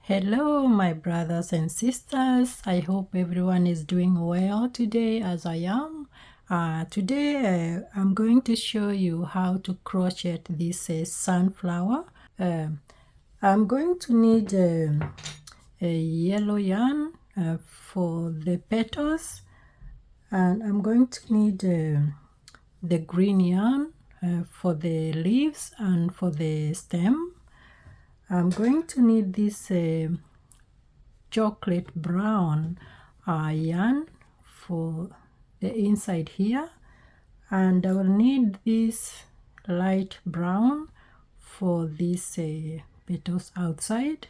Hello my brothers and sisters, I hope everyone is doing well today as I am. Today I'm going to show you how to crochet this sunflower. I'm going to need a yellow yarn for the petals, and I'm going to need the green yarn for the leaves and for the stem. I'm going to need this chocolate brown yarn for the inside here, and I will need this light brown for these petals outside.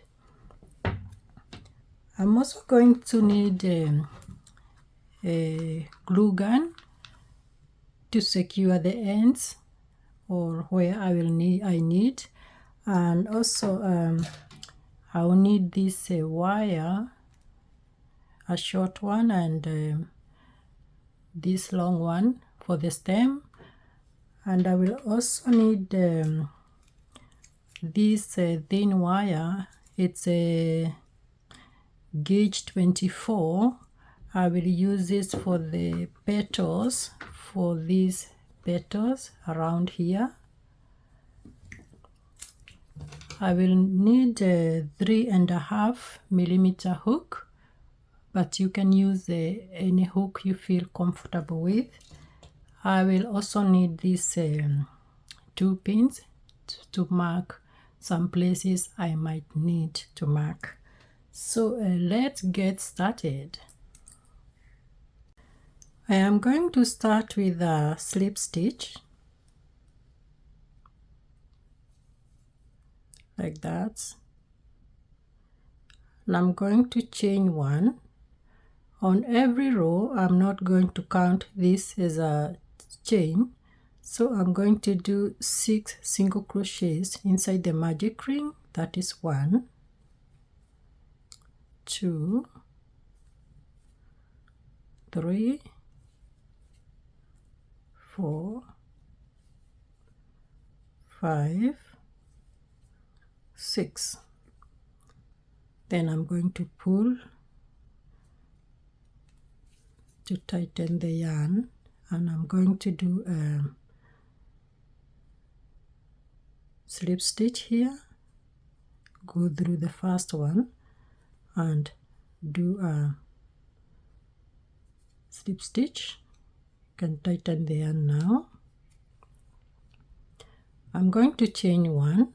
I'm also going to need a glue gun to secure the ends or where I need, and also I will need this wire, a short one, and this long one for the stem, and I will also need this thin wire. It's a gauge 24. I will use this for the petals, for these petals around here. I will need a 3.5 millimeter hook, but you can use any hook you feel comfortable with. I will also need these 2 pins to mark some places I might need to mark. So let's get started. I am going to start with a slip stitch, like that, and I'm going to chain 1 on every row. I'm not going to count this as a chain, so I'm going to do 6 single crochets inside the magic ring. That is 1, 2, 3, 4, 5, 6. Then I'm going to pull to tighten the yarn, and I'm going to do a slip stitch here, go through the first one and do a slip stitch. You can tighten the yarn now. I'm going to chain 1,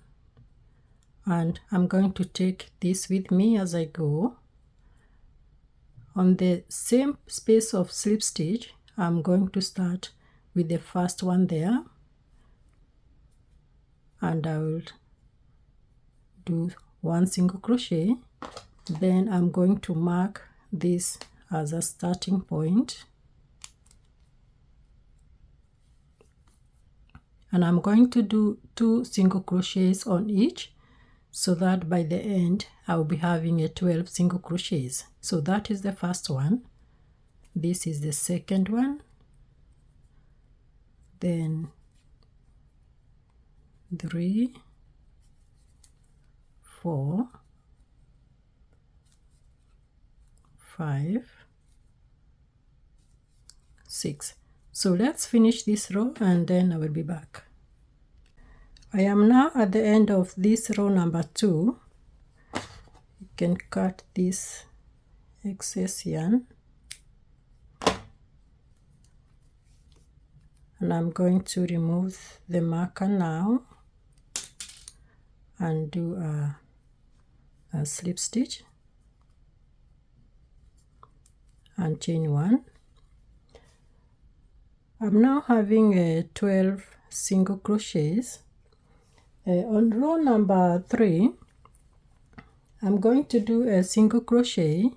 and I'm going to take this with me as I go. On the same space of slip stitch, I'm going to start with the first one there, and I will do 1 single crochet. Then I'm going to mark this as a starting point, and I'm going to do 2 single crochets on each, so that by the end I'll be having 12 single crochets. So that is the first one. This is the second one, then 3, 4, 5, 6. So let's finish this row and then I will be back. I am now at the end of this row number 2. You can cut this excess yarn, and I'm going to remove the marker now and do a slip stitch and chain 1. I'm now having 12 single crochets. On row number 3, I'm going to do a single crochet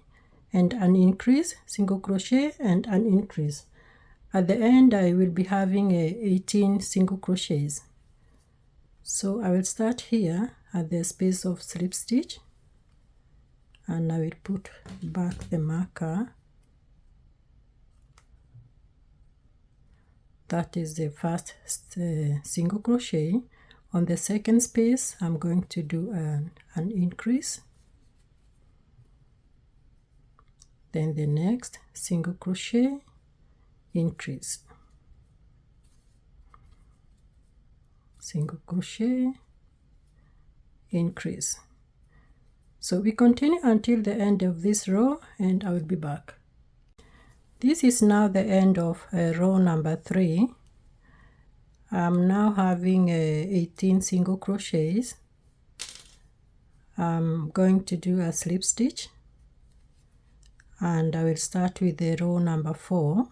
and an increase, single crochet and an increase. At the end I will be having 18 single crochets. So I will start here at the space of slip stitch, and I will put back the marker. That is the first single crochet. On the second space I'm going to do an increase, then the next single crochet, increase, single crochet, increase. So we continue until the end of this row, and I will be back. This is now the end of row number 3. I'm now having 18 single crochets. I'm going to do a slip stitch, and I will start with the row number 4.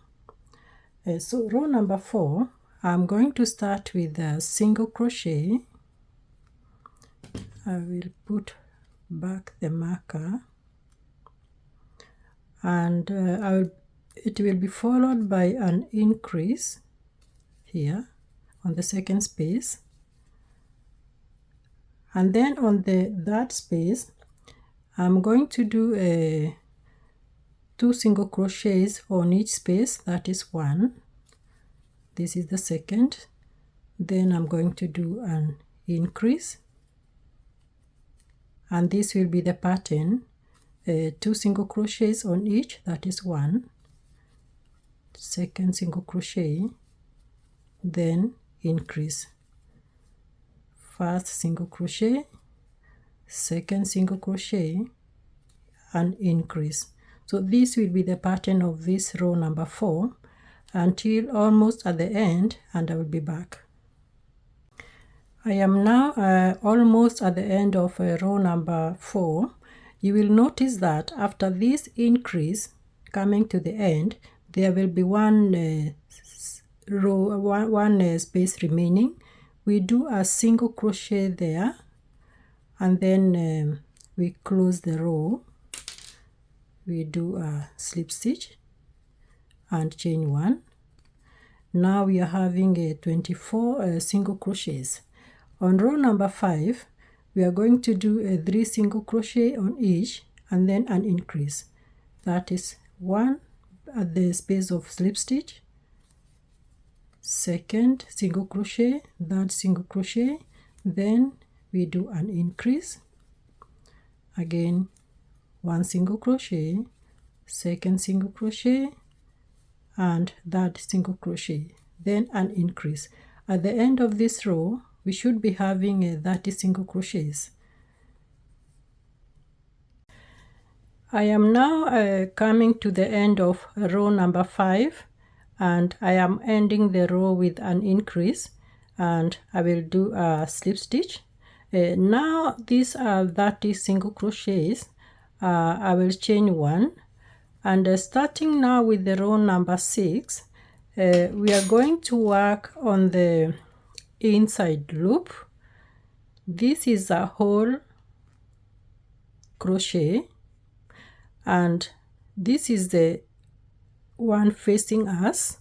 So row number 4, I'm going to start with a single crochet. I will put back the marker, and it will be followed by an increase here on the second space, and then on that space I'm going to do 2 single crochets on each space. That is 1. This is the second. Then I'm going to do an increase, and this will be the pattern. 2 single crochets on each, that is 1, second single crochet, then increase, first single crochet, second single crochet, and increase. So this will be the pattern of this row number 4 until almost at the end, and I will be back. I am now almost at the end of row number 4. You will notice that after this increase coming to the end, there will be one space remaining. We do a single crochet there, and then we close the row. We do a slip stitch and chain 1. Now we are having 24 single crochets. On row number 5, we are going to do 3 single crochet on each, and then an increase. That is 1 at the space of slip stitch, second single crochet, third single crochet, then we do an increase, again 1 single crochet, second single crochet, and third single crochet, then an increase. At the end of this row, we should be having 30 single crochets. I am now coming to the end of row number 5, and I am ending the row with an increase, and I will do a slip stitch. Now these are 30 single crochets. I will chain 1, and starting now with the row number 6, we are going to work on the inside loop. This is a whole crochet, and this is the one facing us.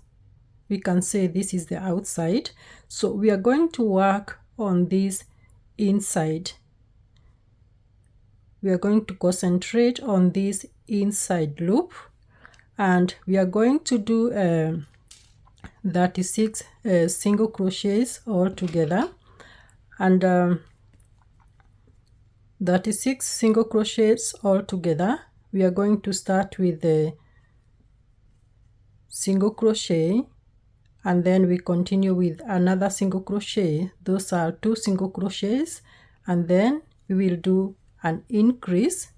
We can say this is the outside, so we are going to work on this inside. We are going to concentrate on this inside loop, and we are going to do 36 single crochets all together, and 36 single crochets all together. We are going to start with the single crochet, and then we continue with another single crochet. Those are 2 single crochets, and then we will do an increase.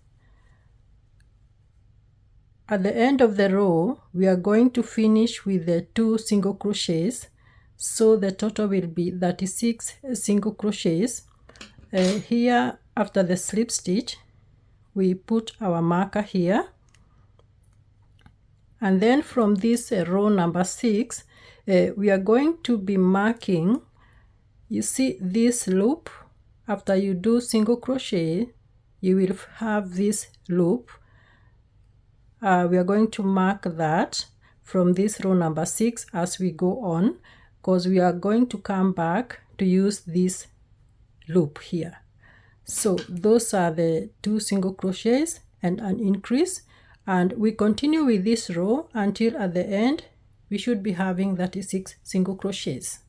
At the end of the row, we are going to finish with the 2 single crochets, so the total will be 36 single crochets. Here, after the slip stitch, we put our marker here, and then from this row number 6, we are going to be marking, you see this loop. After you do single crochet, you will have this loop. We are going to mark that from this row number 6 as we go on, because we are going to come back to use this loop here. So those are the 2 single crochets and an increase, and we continue with this row until at the end we should be having 36 single crochets.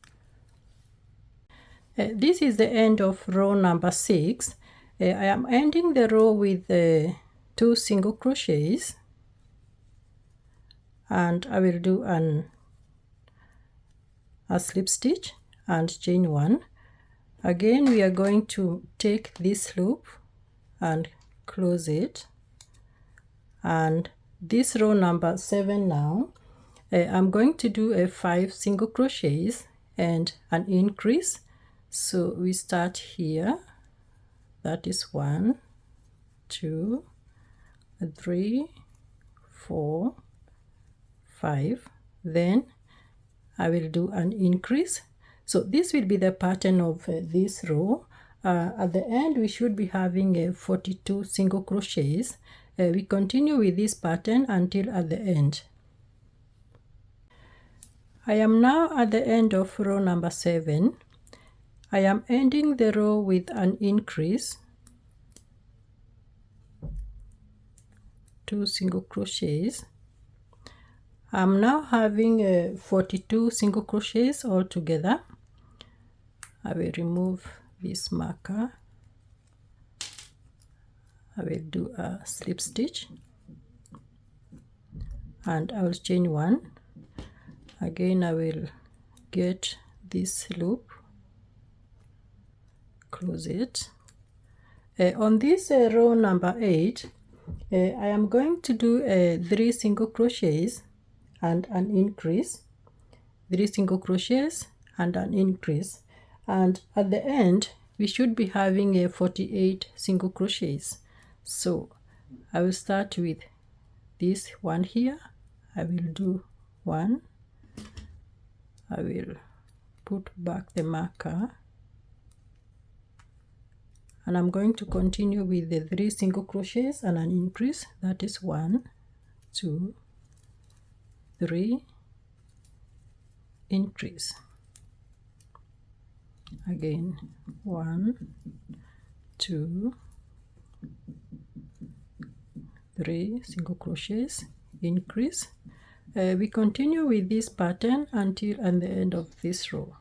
This is the end of row number 6. I am ending the row with 2 single crochets, and I will do a slip stitch and chain 1. Again we are going to take this loop and close it, and this row number 7 now, I'm going to do a 5 single crochets and an increase. So we start here, that is 1, 2, 3, 4, 5. Then I will do an increase. So this will be the pattern of this row. At the end we should be having 42 single crochets. We continue with this pattern until at the end. I am now at the end of row number 7. I am ending the row with an increase, 2 single crochets. I'm now having 42 single crochets all together. I will remove this marker. I will do a slip stitch and I will chain 1. Again I will get this loop, close it. On this row number 8, I am going to do 3 single crochets and an increase, 3 single crochets and an increase, and at the end we should be having 48 single crochets. So I will start with this one here. I will do 1. I will put back the marker, and I'm going to continue with the 3 single crochets and an increase. That is 1, 2, 3, increase. Again 1, 2, 3 single crochets, increase. We continue with this pattern until at the end of this row.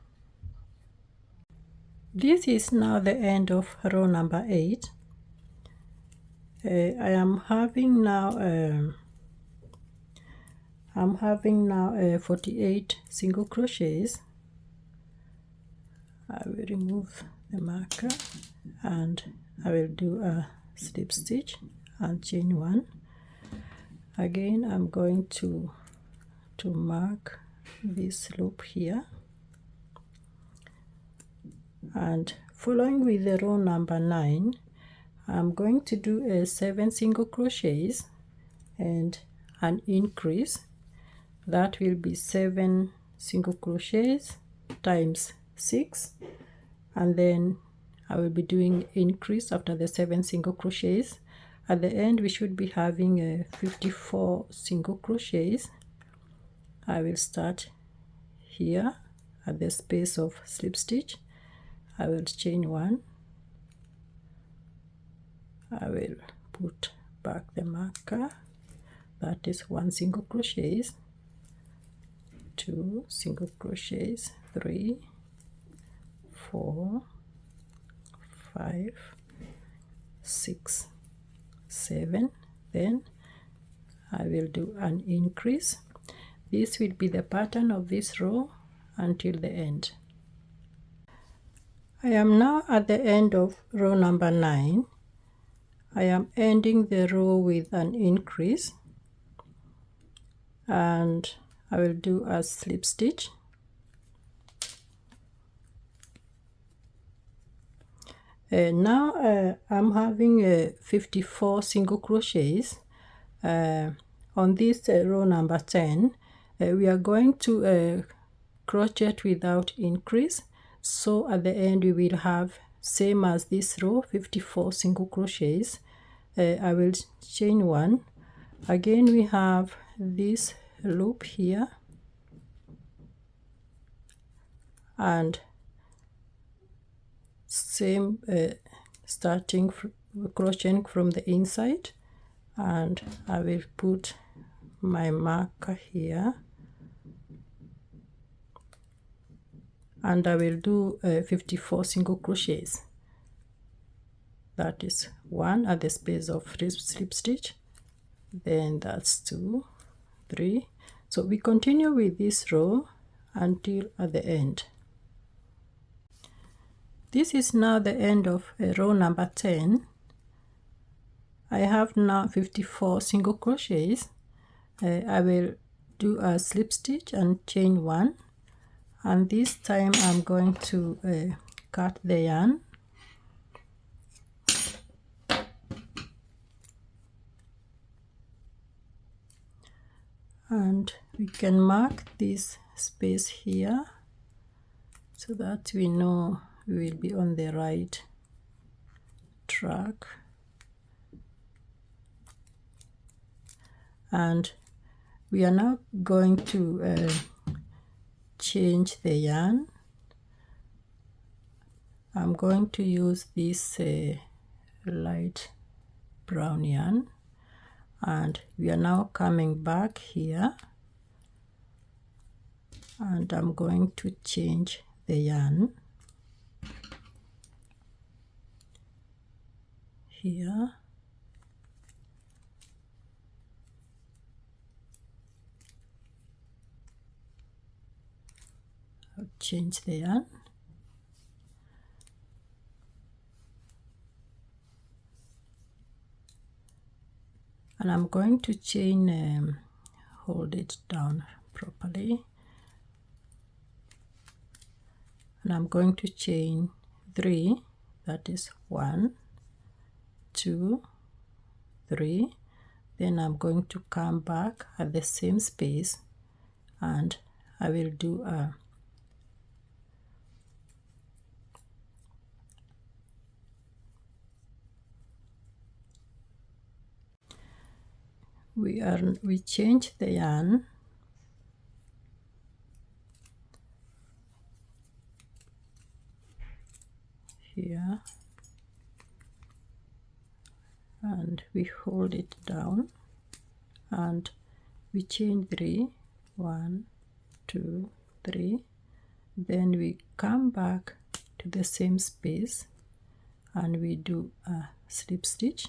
This is now the end of row number 8. I am having now 48 single crochets. I will remove the marker and I will do a slip stitch and chain 1. Again I'm going to mark this loop here, and following with the row number 9, I'm going to do 7 single crochets and an increase. That will be 7 single crochets times 6, and then I will be doing increase after the 7 single crochets. At the end we should be having 54 single crochets. I will start here at the space of slip stitch. I will chain 1. I will put back the marker. That is 1 single crochet, 2 single crochets, 3, 4, 5, 6, 7. Then I will do an increase. This will be the pattern of this row until the end. I am now at the end of row number 9. I am ending the row with an increase, and I will do a slip stitch. Now I'm having 54 single crochets on this row number 10. We are going to crochet without increase, so at the end we will have same as this row, 54 single crochets. I will chain 1. Again we have this loop here, and same starting crocheting from the inside, and I will put my marker here, and I will do 54 single crochets. That is 1 at the space of slip stitch, then that's 2, 3. So we continue with this row until at the end. This is now the end of row number 10. I have now 54 single crochets. I will do a slip stitch and chain one, and this time I'm going to cut the yarn. And we can mark this space here so that we know we will be on the right track. And we are now going to change the yarn. I'm going to use this light brown yarn, and we are now coming back here, and I'm going to change the yarn here. I'll change the yarn, and I'm going to chain, hold it down properly, and I'm going to chain 3, that is 1, 2, 3. Then I'm going to come back at the same space, and I will do a we change the yarn, here, and we hold it down, and we chain 3, 1, 2, 3. Then we come back to the same space and we do a slip stitch.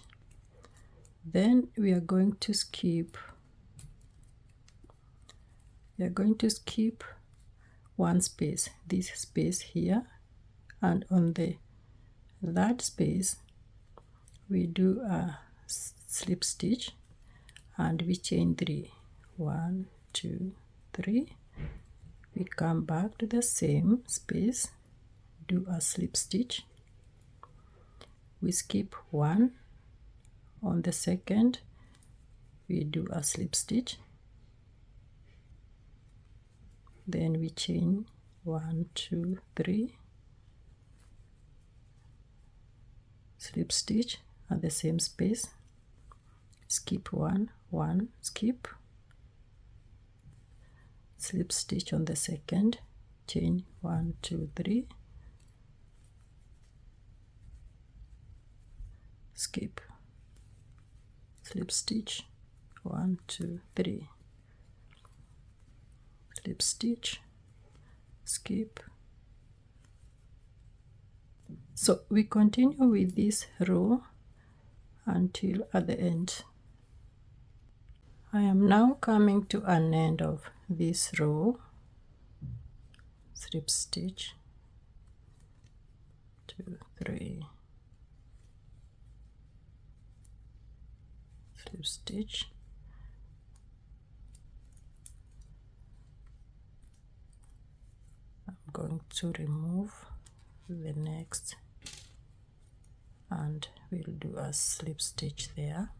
Then we are going to skip one space, this space here, and on the that space we do a slip stitch and we chain 3, 1, 2, 3. We come back to the same space, do a slip stitch, we skip 1, on the second we do a slip stitch, then we chain 1, 2, 3, slip stitch at the same space, skip 1, 1, skip, slip stitch on the second, chain 1, 2, 3, skip, slip stitch 1, 2, 3, slip stitch, skip. So we continue with this row until at the end. I am now coming to an end of this row, slip stitch, 2, 3, slip stitch, I'm going to remove the next and we'll do a slip stitch there,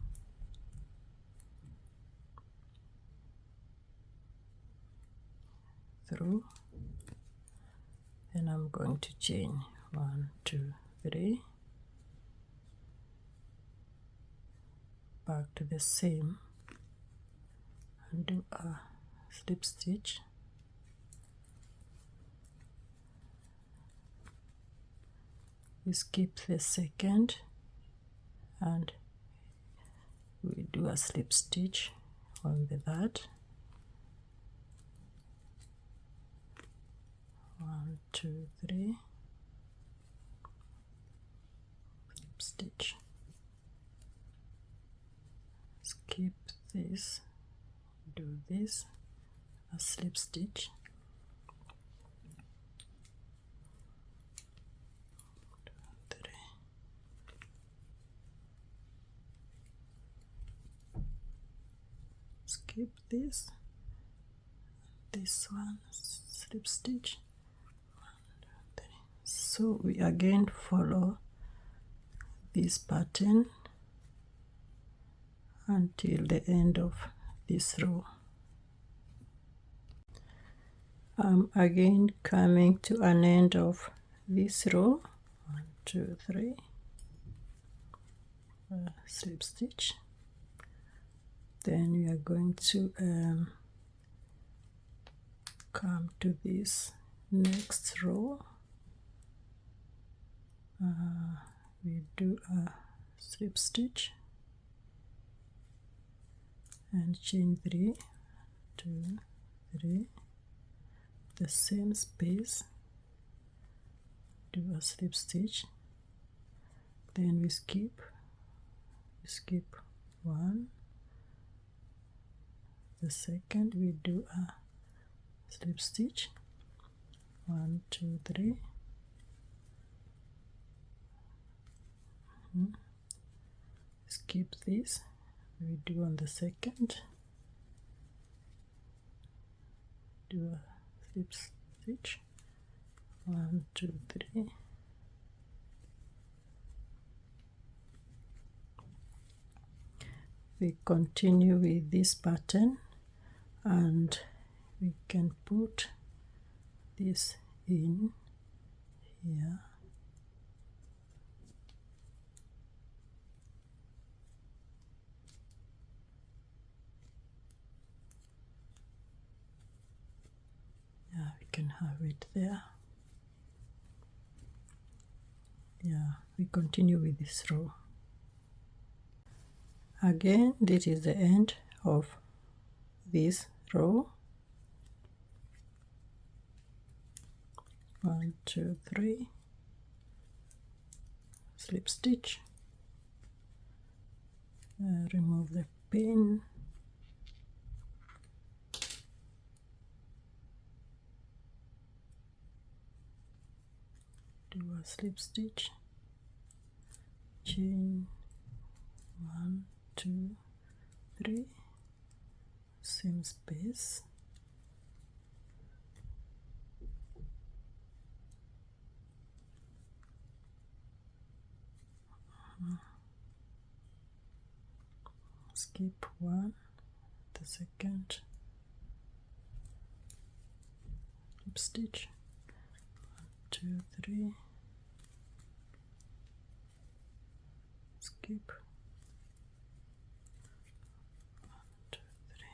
through, then I'm going to chain 1, 2, 3, back to the same and do a slip stitch, we skip the second and we do a slip stitch on the that, 1, 2, 3, slip stitch, skip this, do this, a slip stitch, three, skip this one, slip stitch, 1, 2, 3. So we again follow this pattern until the end of this row. I'm again coming to an end of this row, 1, 2, 3, slip stitch. Then we are going to come to this next row. We do a slip stitch and chain 3, 2, 3, the same space, do a slip stitch, then we skip 1, the second we do a slip stitch, 1, 2, 3, skip this, we do on the second, do a slip stitch, 1, 2, 3, we continue with this pattern, and we can put this in here. Yeah, we can have it there. Yeah, we continue with this row. Again, this is the end of this row. 1, 2, 3, slip stitch, remove the pin, do a slip stitch, chain 1, 2, 3, same space, skip 1, the second, slip stitch, 1, 2, 3, skip, 1, 2, 3,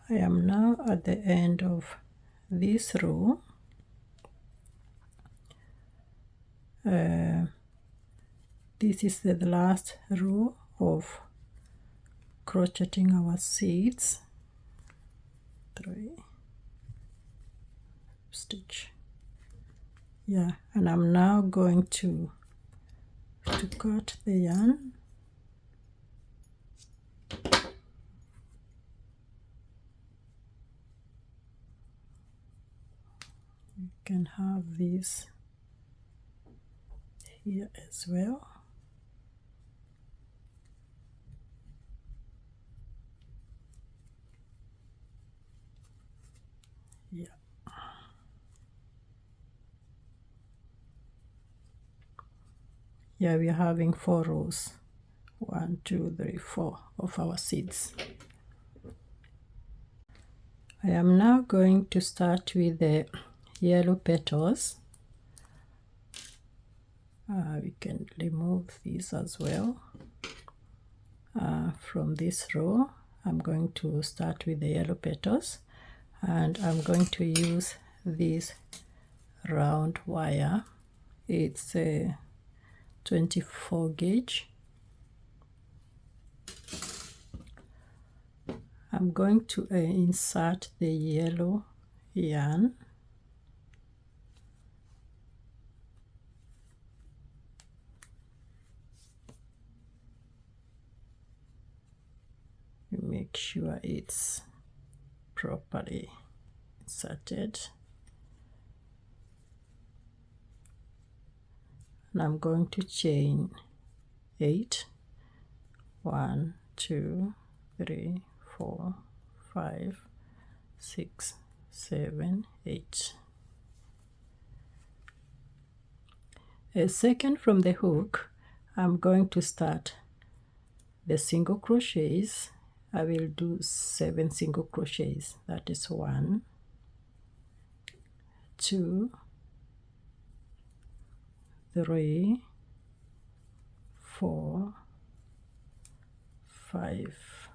I am now at the end of this row. This is the last row of crocheting our seeds. 3 stitch. Yeah, and I'm now going to cut the yarn. You can have this here as well. Yeah. Yeah, we are having 4 rows. 1, 2, 3, 4 of our seeds. I am now going to start with the yellow petals. We can remove these as well. From this row, I'm going to start with the yellow petals, and I'm going to use this round wire. It's a 24 gauge. I'm going to insert the yellow yarn. Make sure it's properly inserted. And I'm going to chain 8. 1, 2, 3, 4, 5, 6, 7, 8. A second from the hook, I'm going to start the single crochets. I will do 7 single crochets. That is 1, 2, 3, 4, 5,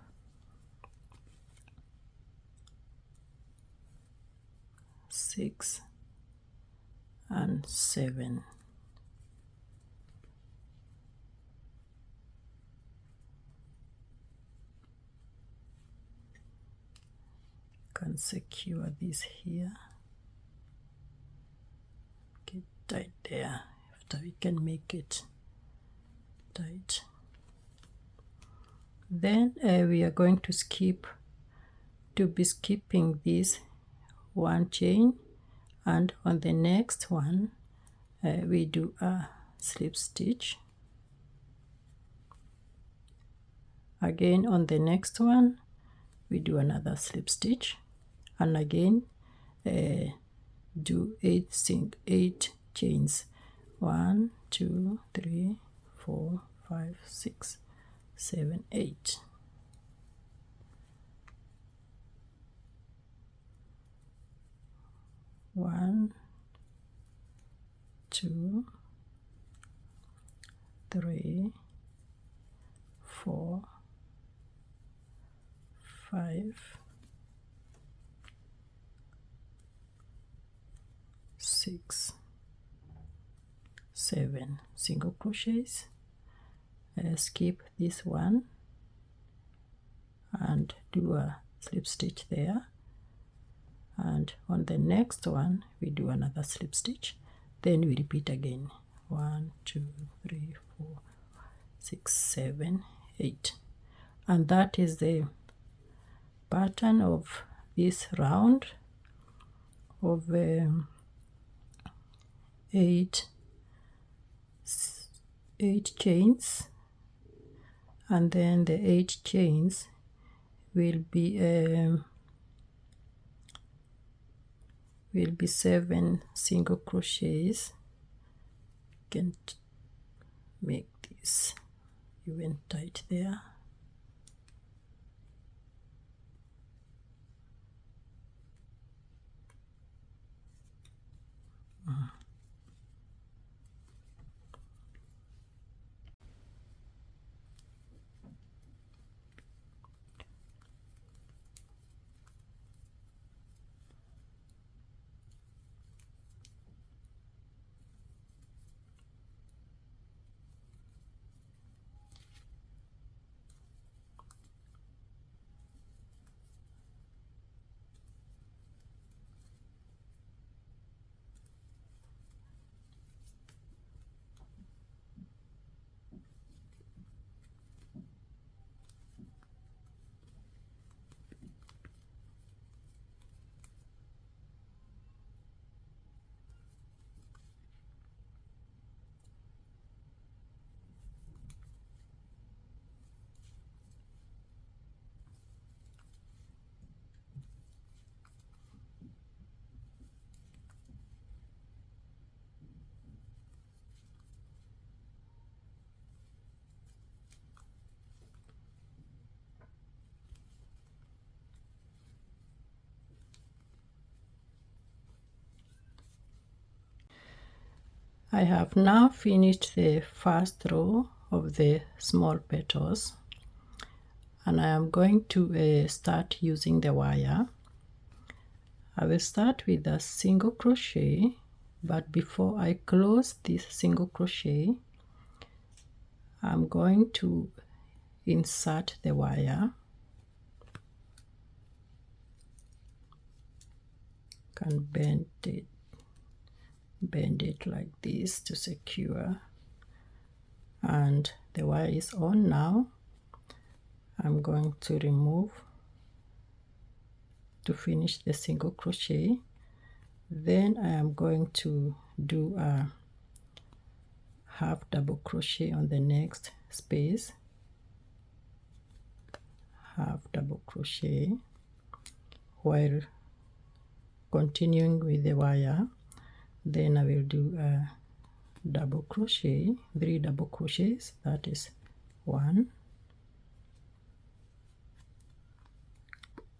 6, and 7. Can secure this here. Get tight there. After we can make it tight. Then we are going to be skipping this 1 chain, and on the next one we do a slip stitch. Again on the next one we do another slip stitch, and again do 8 chains. 1, 2, 3, 4, 5, 6, 7, 8. One, 2, 3, 4, 5, 6, 7 single crochets. Skip this one and do a slip stitch there, and on the next one we do another slip stitch. Then we repeat again. 1, 2, 3, 4, 6, 7, 8, and that is the pattern of this round of 8 chains, and then the 8 chains will be 7 single crochets. You can make this even tight there. I have now finished the first row of the small petals, and I am going to start using the wire. I will start with a single crochet, but before I close this single crochet, I'm going to insert the wire. Can bend it like this to secure, and the wire is on now. I'm going to remove to finish the single crochet. Then I am going to do a half double crochet on the next space, half double crochet, while continuing with the wire. Then I will do a double crochet, 3 double crochets, that is 1,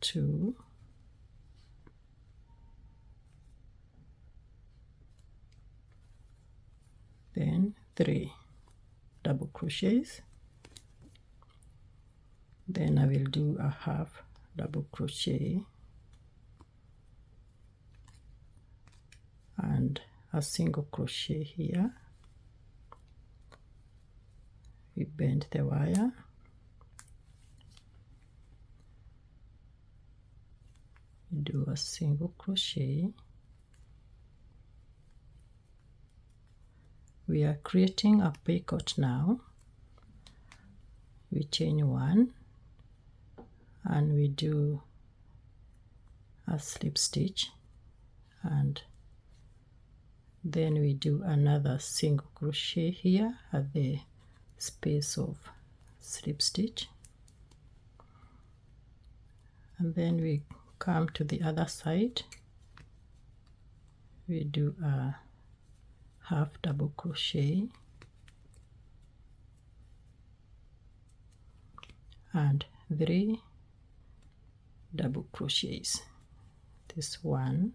2, then 3 double crochets. Then I will do a half double crochet and a single crochet here. We bend the wire, do a single crochet. We are creating a picot now. We chain 1 and we do a slip stitch, and then we do another single crochet here at the space of slip stitch, and then we come to the other side. We do a half double crochet and 3 double crochets. This 1,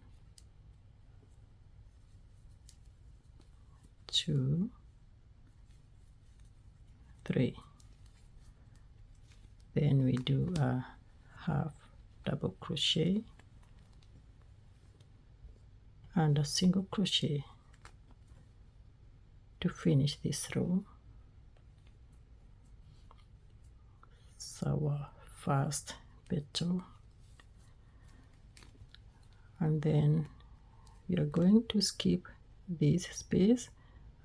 2, 3. Then we do a half double crochet and a single crochet to finish this row. It's our first petal, and then we are going to skip this space,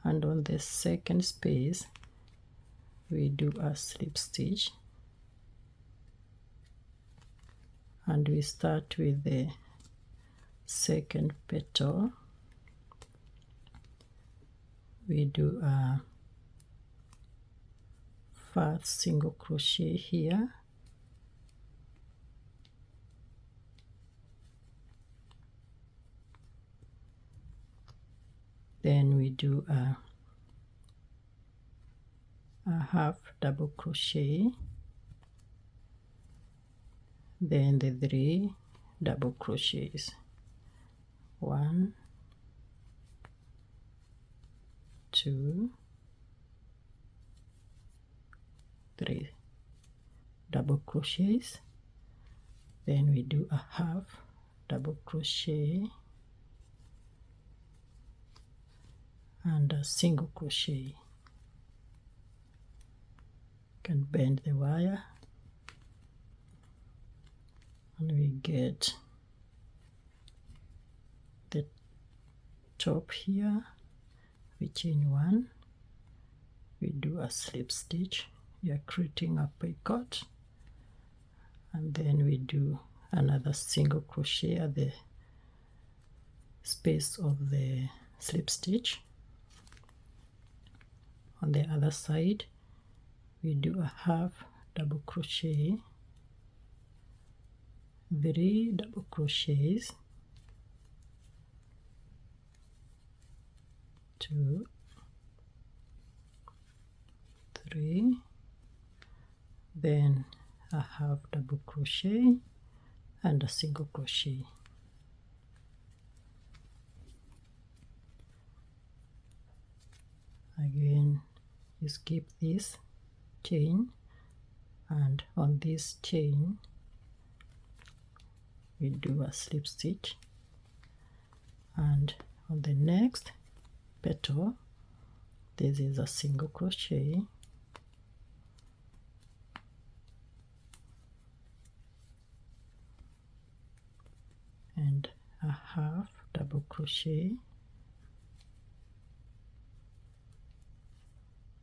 and on the second space we do a slip stitch, and we start with the second petal. We do a first single crochet here, then we do a half double crochet, then the 3 double crochets, 1, 2, 3 double crochets, then we do a half double crochet and a single crochet. Can bend the wire, and we get the top here. We chain 1, we do a slip stitch, we are creating a picot, and then we do another single crochet at the space of the slip stitch. On the other side we do a half double crochet, 3 double crochets, 2, 3, then a half double crochet and a single crochet. Again, you skip this chain, and on this chain we do a slip stitch, and on the next petal this is a single crochet, and a half double crochet,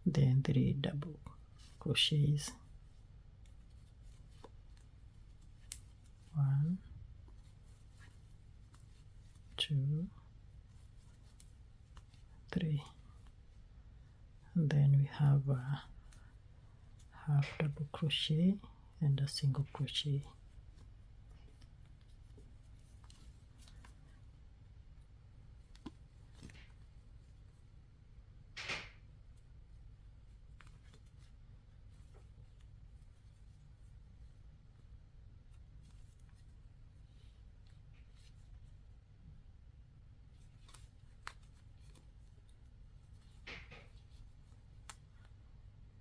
then 3 double crochets, 1, 2, 3, and then we have a half double crochet and a single crochet.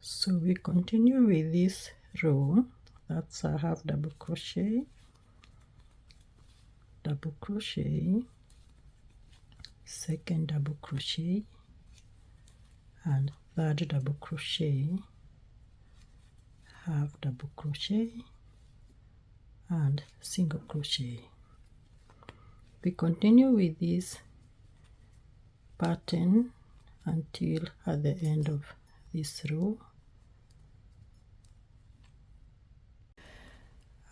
So we continue with this row. That's a half double crochet, double crochet, second double crochet, and third double crochet, half double crochet, and single crochet. We continue with this pattern until at the end of this row.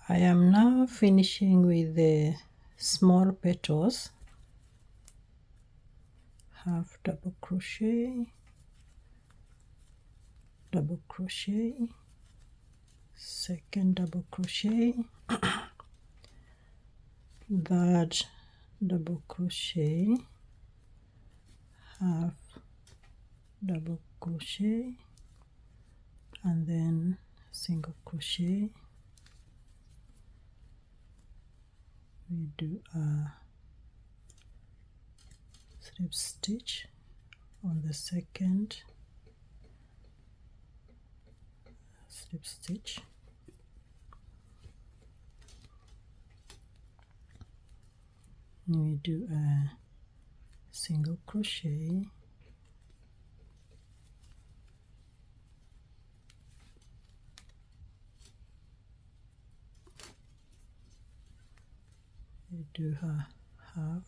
I am now finishing with the small petals, half double crochet, double crochet, second double crochet, third double crochet, half double crochet, and then single crochet. We do a slip stitch on the second slip stitch, and we do a single crochet, we do a half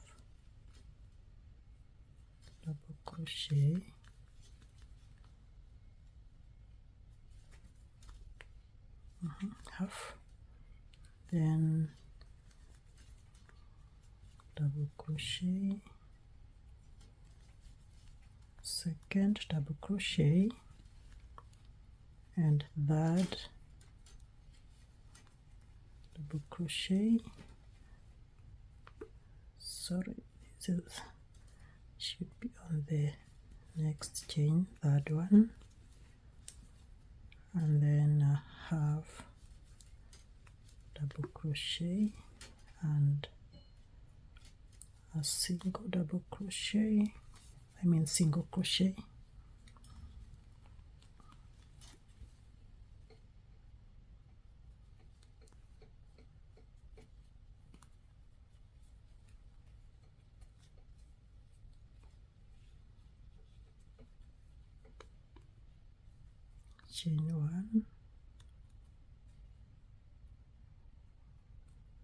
double crochet, half, then double crochet, second double crochet, and third double crochet. Sorry, this should be on the next chain, third one, and then a half double crochet and a single double crochet, single crochet, chain 1,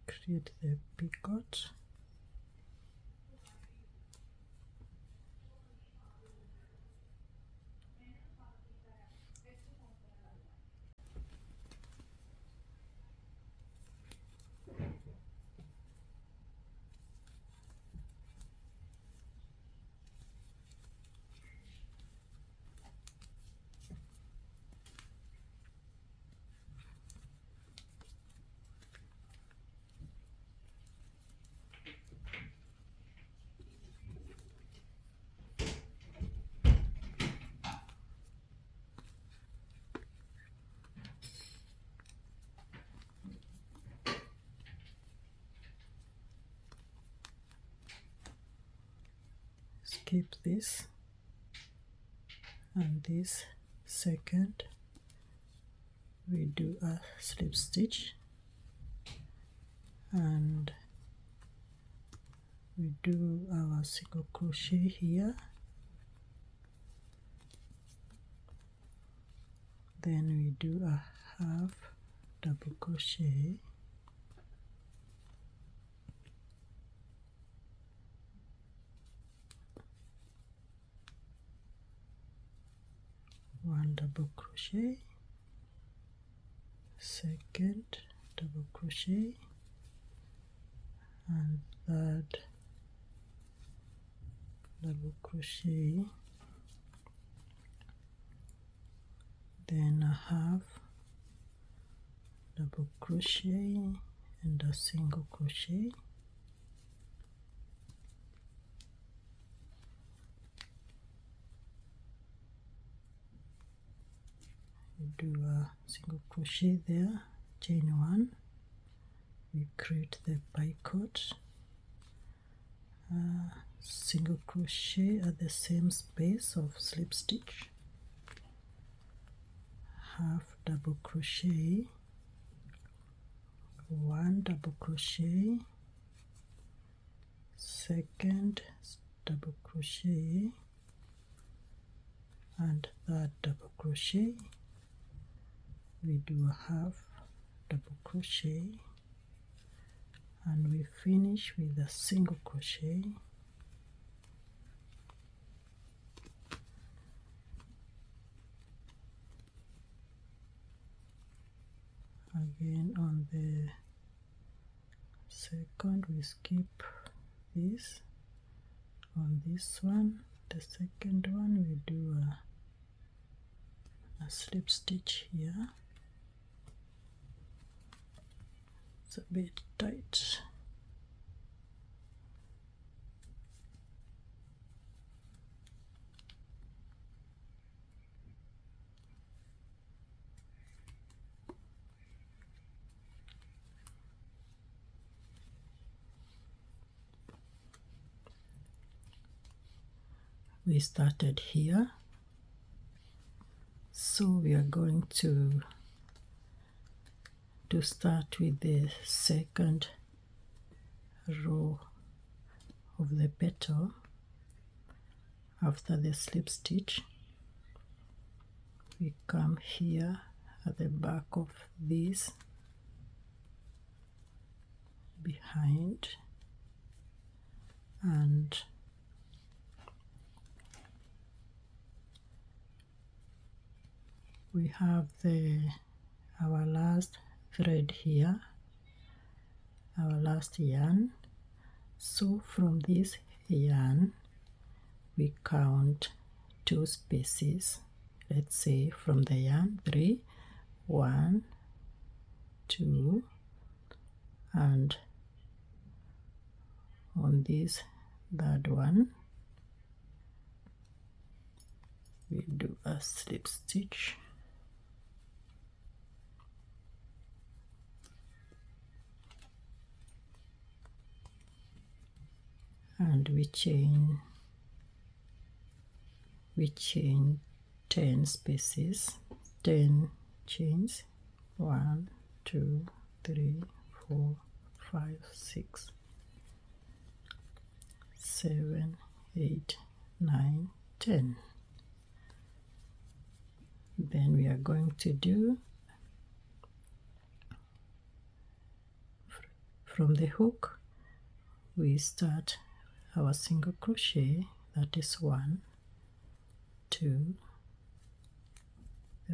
create the picot, skip this, and this second we do a slip stitch, and we do our single crochet here, then we do a half double crochet, one double crochet, second double crochet, and third double crochet, then a half double crochet and a single crochet, we do a single crochet there, chain one, we create the picot, single crochet at the same space of slip stitch, half double crochet, one double crochet, second double crochet, and third double crochet, we do a half double crochet, and we finish with a single crochet, again on the second we skip this, on this one, the second one, we do a slip stitch here, it's a bit tight, we started here, so we are going to start with the second row of the petal. After the slip stitch, we come here at the back of this, behind, and we have our last thread here, our last yarn. So from this yarn we count 2 spaces, let's say from the yarn 3, 1, 2, and on this third one we do a slip stitch, and we chain 10 spaces, 10 chains, 1, 2, 3, 4, 5, 6, 7, 8, 9, 10. Then we are going to do from the hook, we start our single crochet, that is 1, 2,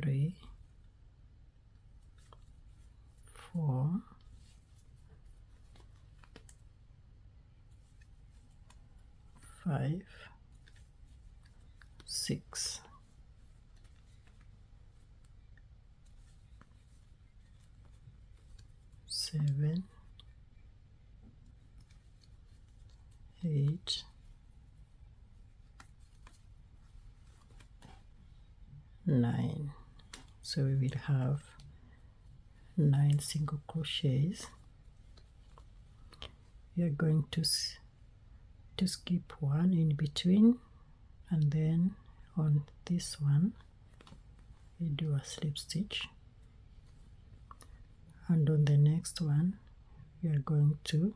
3, 4, 5, 6, 7, 8, 9. So we will have 9 single crochets. We are going to skip one in between, and then on this one we do a slip stitch, and on the next one we are going to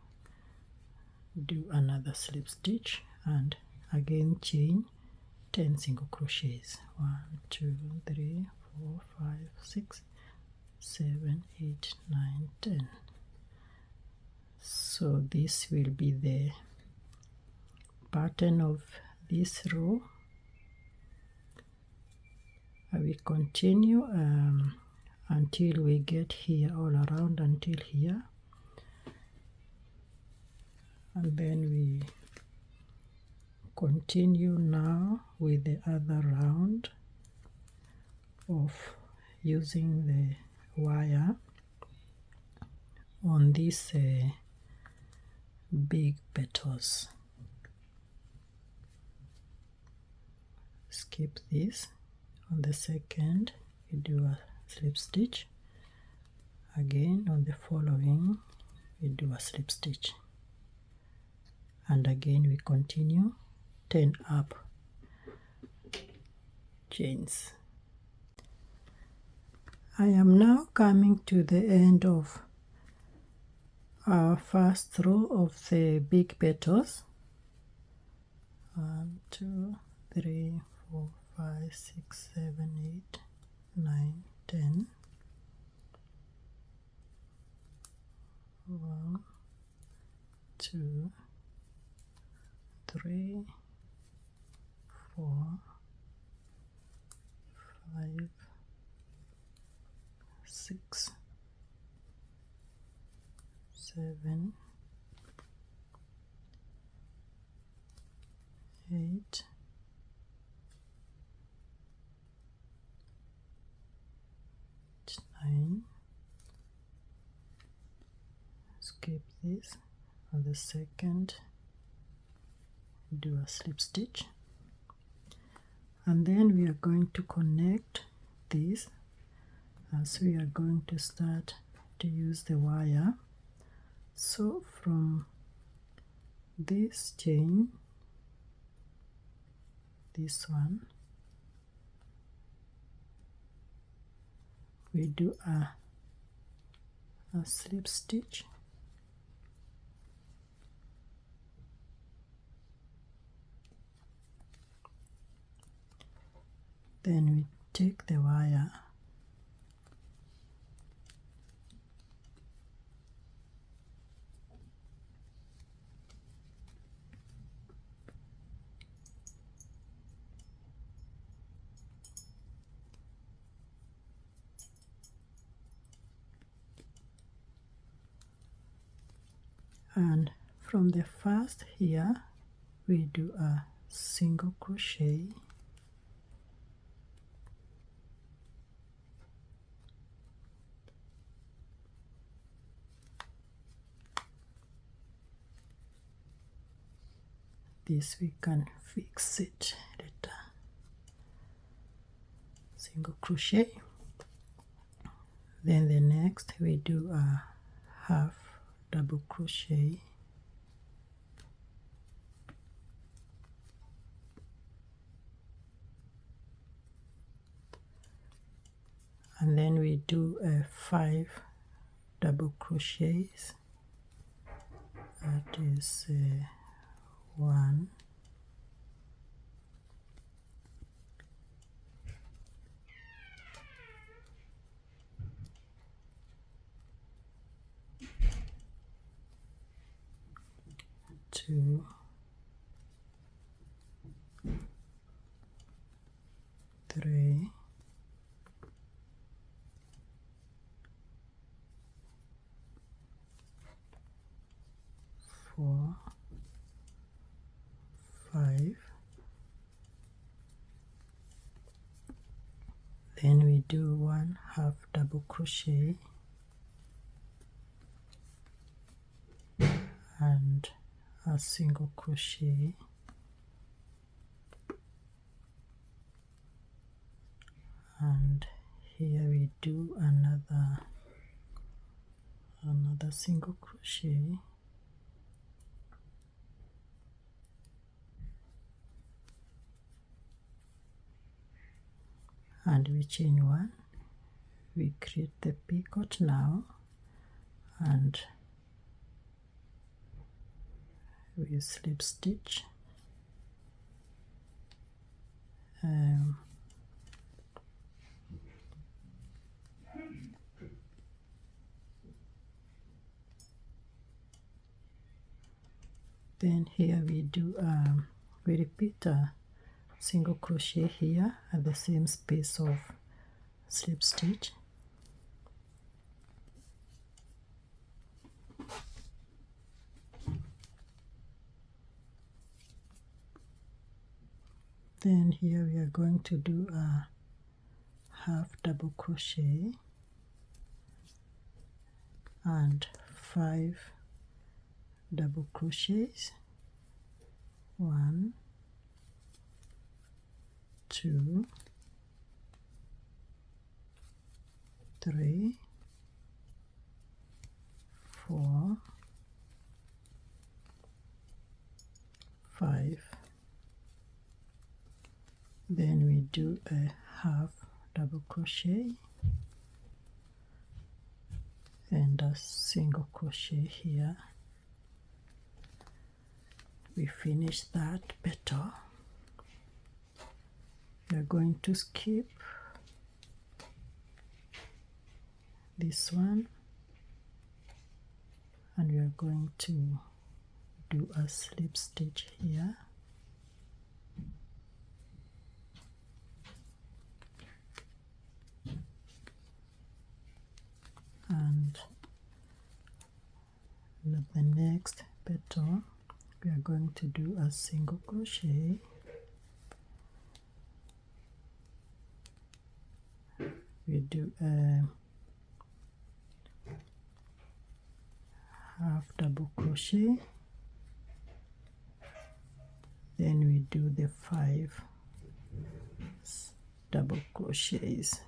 do another slip stitch and again chain 10 single crochets. 1 2 3 4 5 6 7 8 9 10. So this will be the pattern of this row. We continue until we get here, all around until here, and then we continue now with the other round of using the wire on these big petals. Skip this. On the second we do a slip stitch, again on the following we do a slip stitch, and again we continue 10 up chains. I am now coming to the end of our first row of the big petals. 1 2 3 4 5 6 7 8 9 10. 1 2 3 4 5 6 7 8 9. Skip this. On the second do a slip stitch, and then we are going to connect this as we are going to start to use the wire. So from this chain, this one, we do a slip stitch, then we take the wire and from the first here we do a single crochet, this we can fix it later. Single crochet, then the next we do a half double crochet, and then we do 5 double crochets. That is 1 2 3 4 5. Then we do 1 half double crochet and a single crochet, and here we do another single crochet, and we chain 1. We create the picot now, and we slip stitch. Then here we do we repeat a single crochet here at the same space of slip stitch. Then here we are going to do a half double crochet and 5 double crochets. 1, 2, 3, 4, 5. Then we do a half double crochet and a single crochet here. We finish that petal. We are going to skip this one, and we are going to do a slip stitch here. And the next petal we are going to do a single crochet, we do a half double crochet, then we do the 5 double crochets.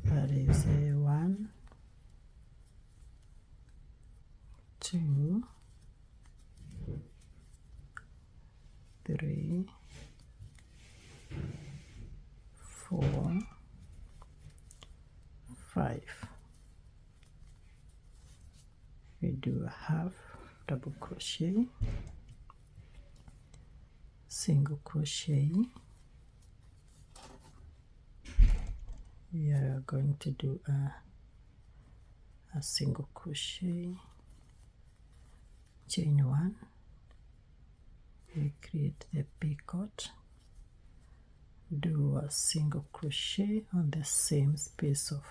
That is a 1, 2, 3, 4, 5. We do a half double crochet, single crochet. We are going to do a single crochet, chain 1, we create the picot, do a single crochet on the same space of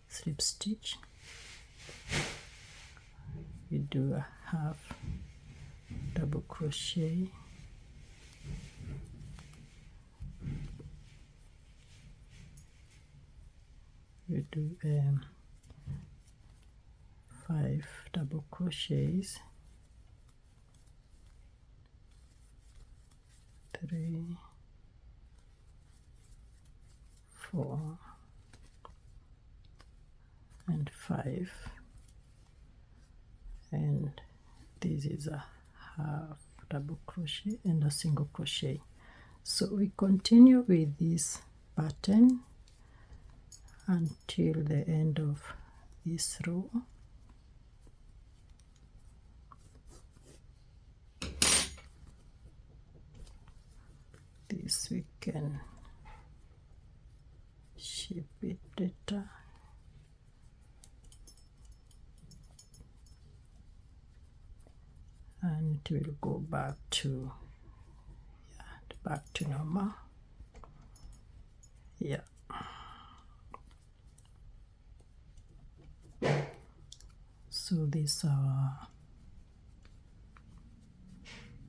slip stitch, we do a half double crochet, we do 5 double crochets, 3, 4, and 5, and this is a half double crochet and a single crochet. So we continue with this pattern until the end of this row. This we can shape it later. And it will go back to normal. Yeah. So these are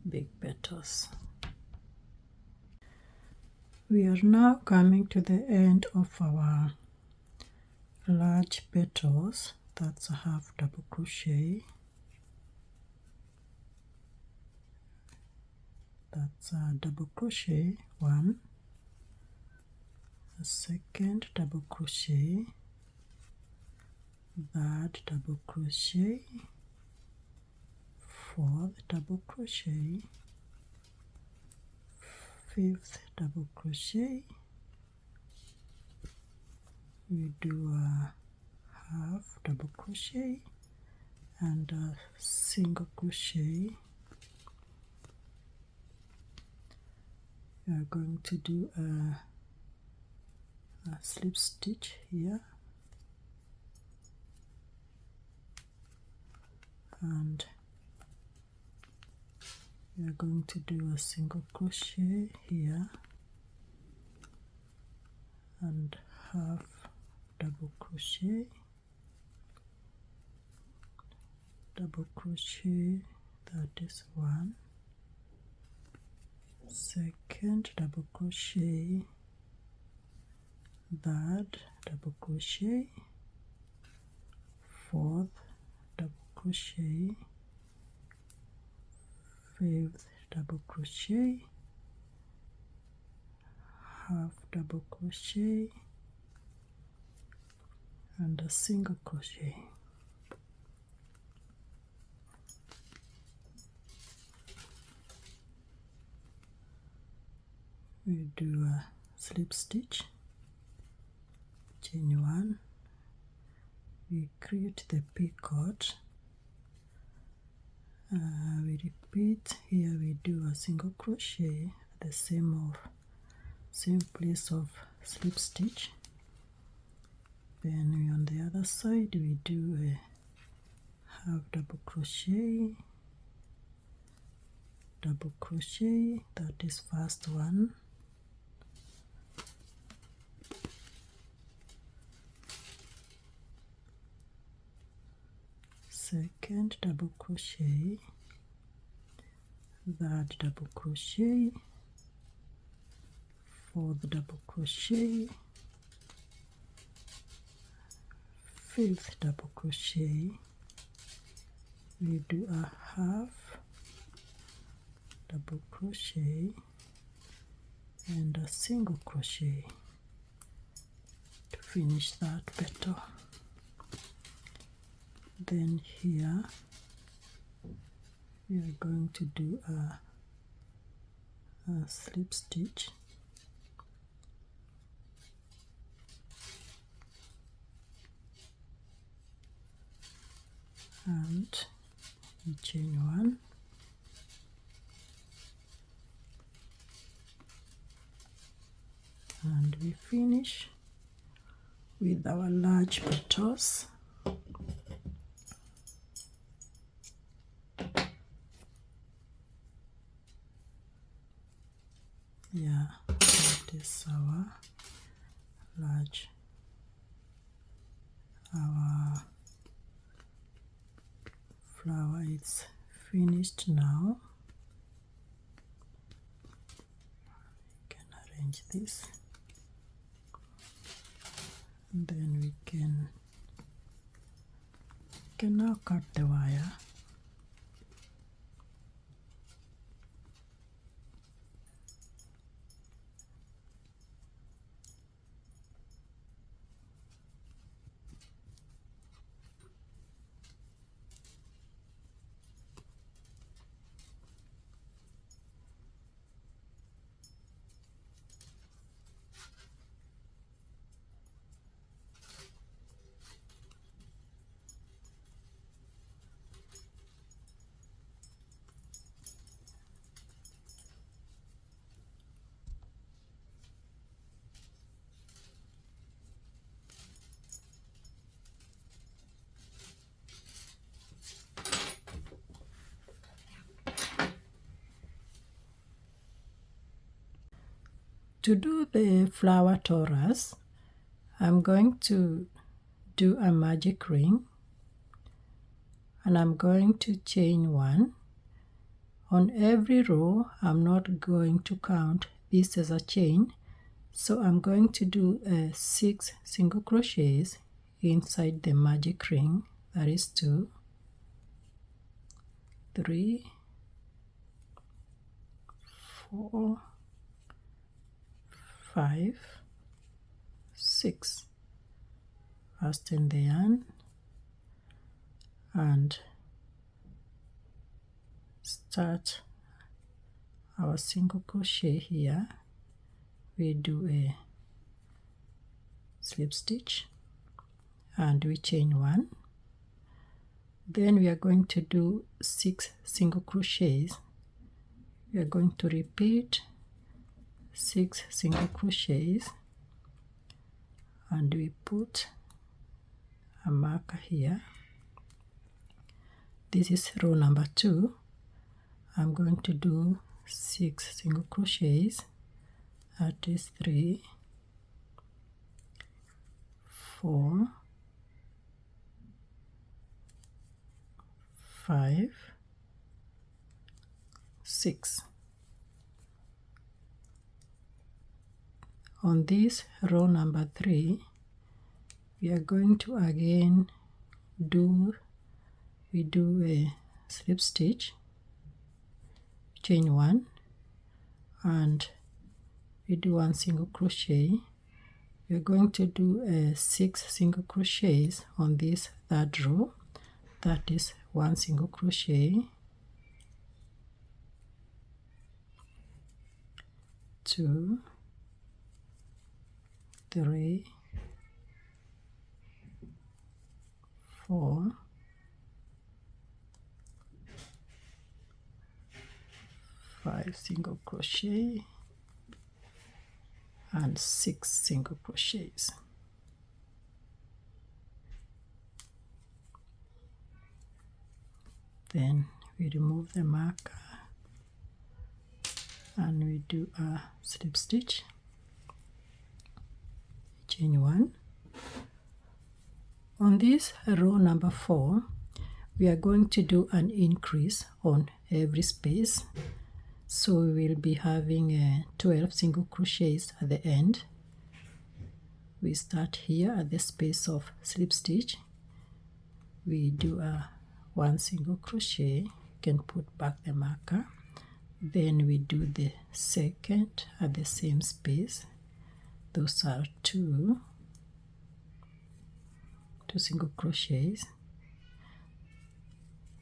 big petals. We are now coming to the end of our large petals. That's a half double crochet. That's a double crochet, 1, a second double crochet, third double crochet, 4th double crochet, 5th double crochet, we do a half double crochet and a single crochet. We are going to do a slip stitch here, and we are going to do a single crochet here and half double crochet, that is one, second double crochet, third double crochet, fourth double crochet, fifth double crochet, half double crochet, and a single crochet. We do a slip stitch, chain one, we create the picot, we repeat here, we do a single crochet at the same place of slip stitch. Then we, on the other side, we do a half double crochet, that is first one, second double crochet, third double crochet, fourth double crochet, fifth double crochet, we do a half double crochet and a single crochet to finish that petal. Then here we are going to do a slip stitch, and we chain one, and we finish with our large petals. Yeah, that is our large, our flower is finished now. We can arrange this, and then we can now cut the wire. To do the flower torus, I'm going to do a magic ring, and I'm going to chain one. On every row, I'm not going to count this as a chain, so I'm going to do 6 single crochets inside the magic ring. That is 2, 3, 4, 5, 6. Fasten the yarn and start our single crochet here. We do a slip stitch and we chain 1. Then we are going to do 6 single crochets. We are going to repeat 6 single crochets and we put a marker here. This is row number 2. I'm going to do 6 single crochets. That is 3, 4, 5, 6. On this row number 3, we are going to again do a slip stitch, chain 1, and we do 1 single crochet. We are going to do 6 single crochets on this third row. That is 1 single crochet, 2, 3, 4, 5 single crochet and 6 single crochets. Then we remove the marker and we do a slip stitch, chain 1. On this row number 4, we are going to do an increase on every space. So we will be having 12 single crochets at the end. We start here at the space of slip stitch. We do a 1 single crochet. You can put back the marker. Then we do the second at the same space. Those are 2 single crochets.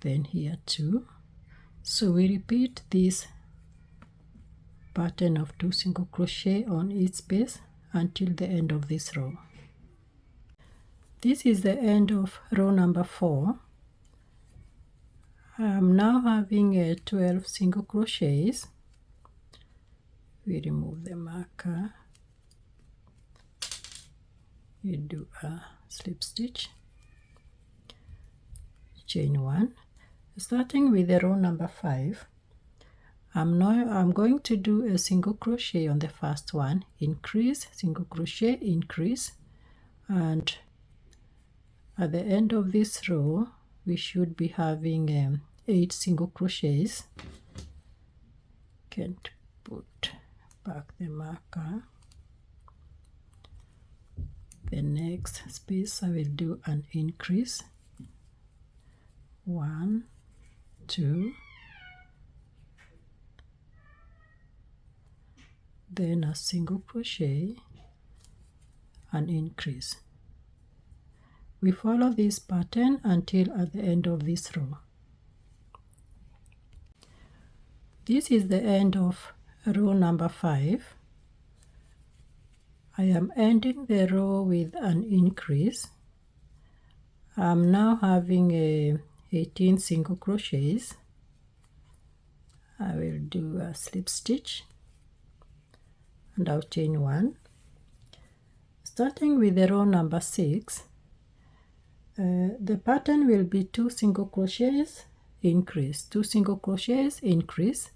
Then here 2. So we repeat this pattern of 2 single crochet on each space until the end of this row. This is the end of row number 4. I'm now having 12 single crochets. We remove the marker. We do a slip stitch, chain 1. Starting with the row number 5, I'm going to do a single crochet on the first one, increase, single crochet, increase, and at the end of this row we should be having 8 single crochets. Can put back the marker. The next space I will do an increase, 1, 2, then a single crochet, an increase. We follow this pattern until at the end of this row. This is the end of row number 5. I am ending the row with an increase. I'm now having 18 single crochets. I will do a slip stitch and I'll chain 1. Starting with the row number 6, the pattern will be 2 single crochets, increase, 2 single crochets, increase,